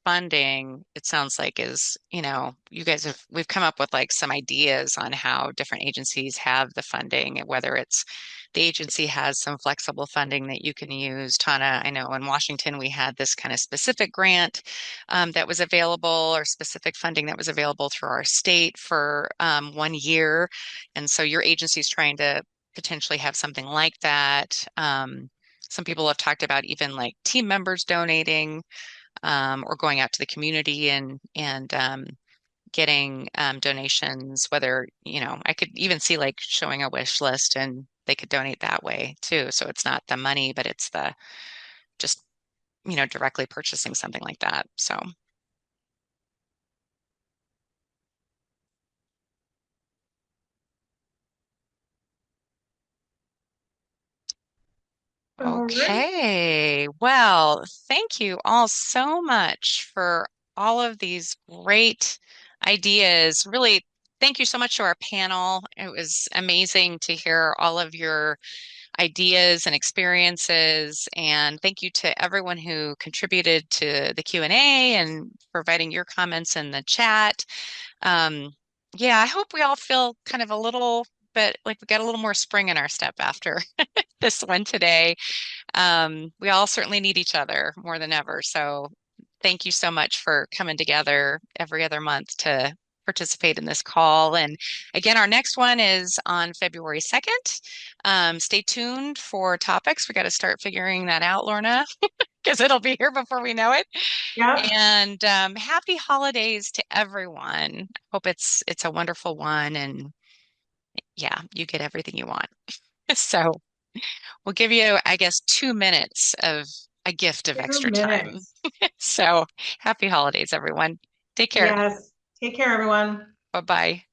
[SPEAKER 1] funding, it sounds like is, you know, we've come up with like some ideas on how different agencies have the funding, whether it's the agency has some flexible funding that you can use. Tana, I know in Washington we had this kind of specific grant that was available, or specific funding that was available through our state for 1 year. And so your agency is trying to potentially have something like that. Some people have talked about even like team members donating, or going out to the community and getting donations, whether, I could even see like showing a wish list and they could donate that way too. So it's not the money, but it's the just, directly purchasing something like that. So,
[SPEAKER 2] All right.
[SPEAKER 1] okay. Well, thank you all so much for all of these great ideas. Really, thank you so much to our panel. It was amazing to hear all of your ideas and experiences. And thank you to everyone who contributed to the Q&A and providing your comments in the chat. Um, yeah, I hope we all feel kind of a little bit like we got a little more spring in our step after this one today. We all certainly need each other more than ever. So thank you so much for coming together every other month to participate in this call. And again, our next one is on February 2nd. Stay tuned for topics. We got to start figuring that out, Lorna, because it'll be here before we know it.
[SPEAKER 2] Yep.
[SPEAKER 1] And happy holidays to everyone. Hope it's a wonderful one. And yeah, you get everything you want. So we'll give you, I guess, 2 minutes of a gift of
[SPEAKER 2] 2
[SPEAKER 1] extra time.
[SPEAKER 2] minutes.
[SPEAKER 1] So happy holidays, everyone. Take care.
[SPEAKER 2] Yes. Take care, everyone.
[SPEAKER 1] Bye bye.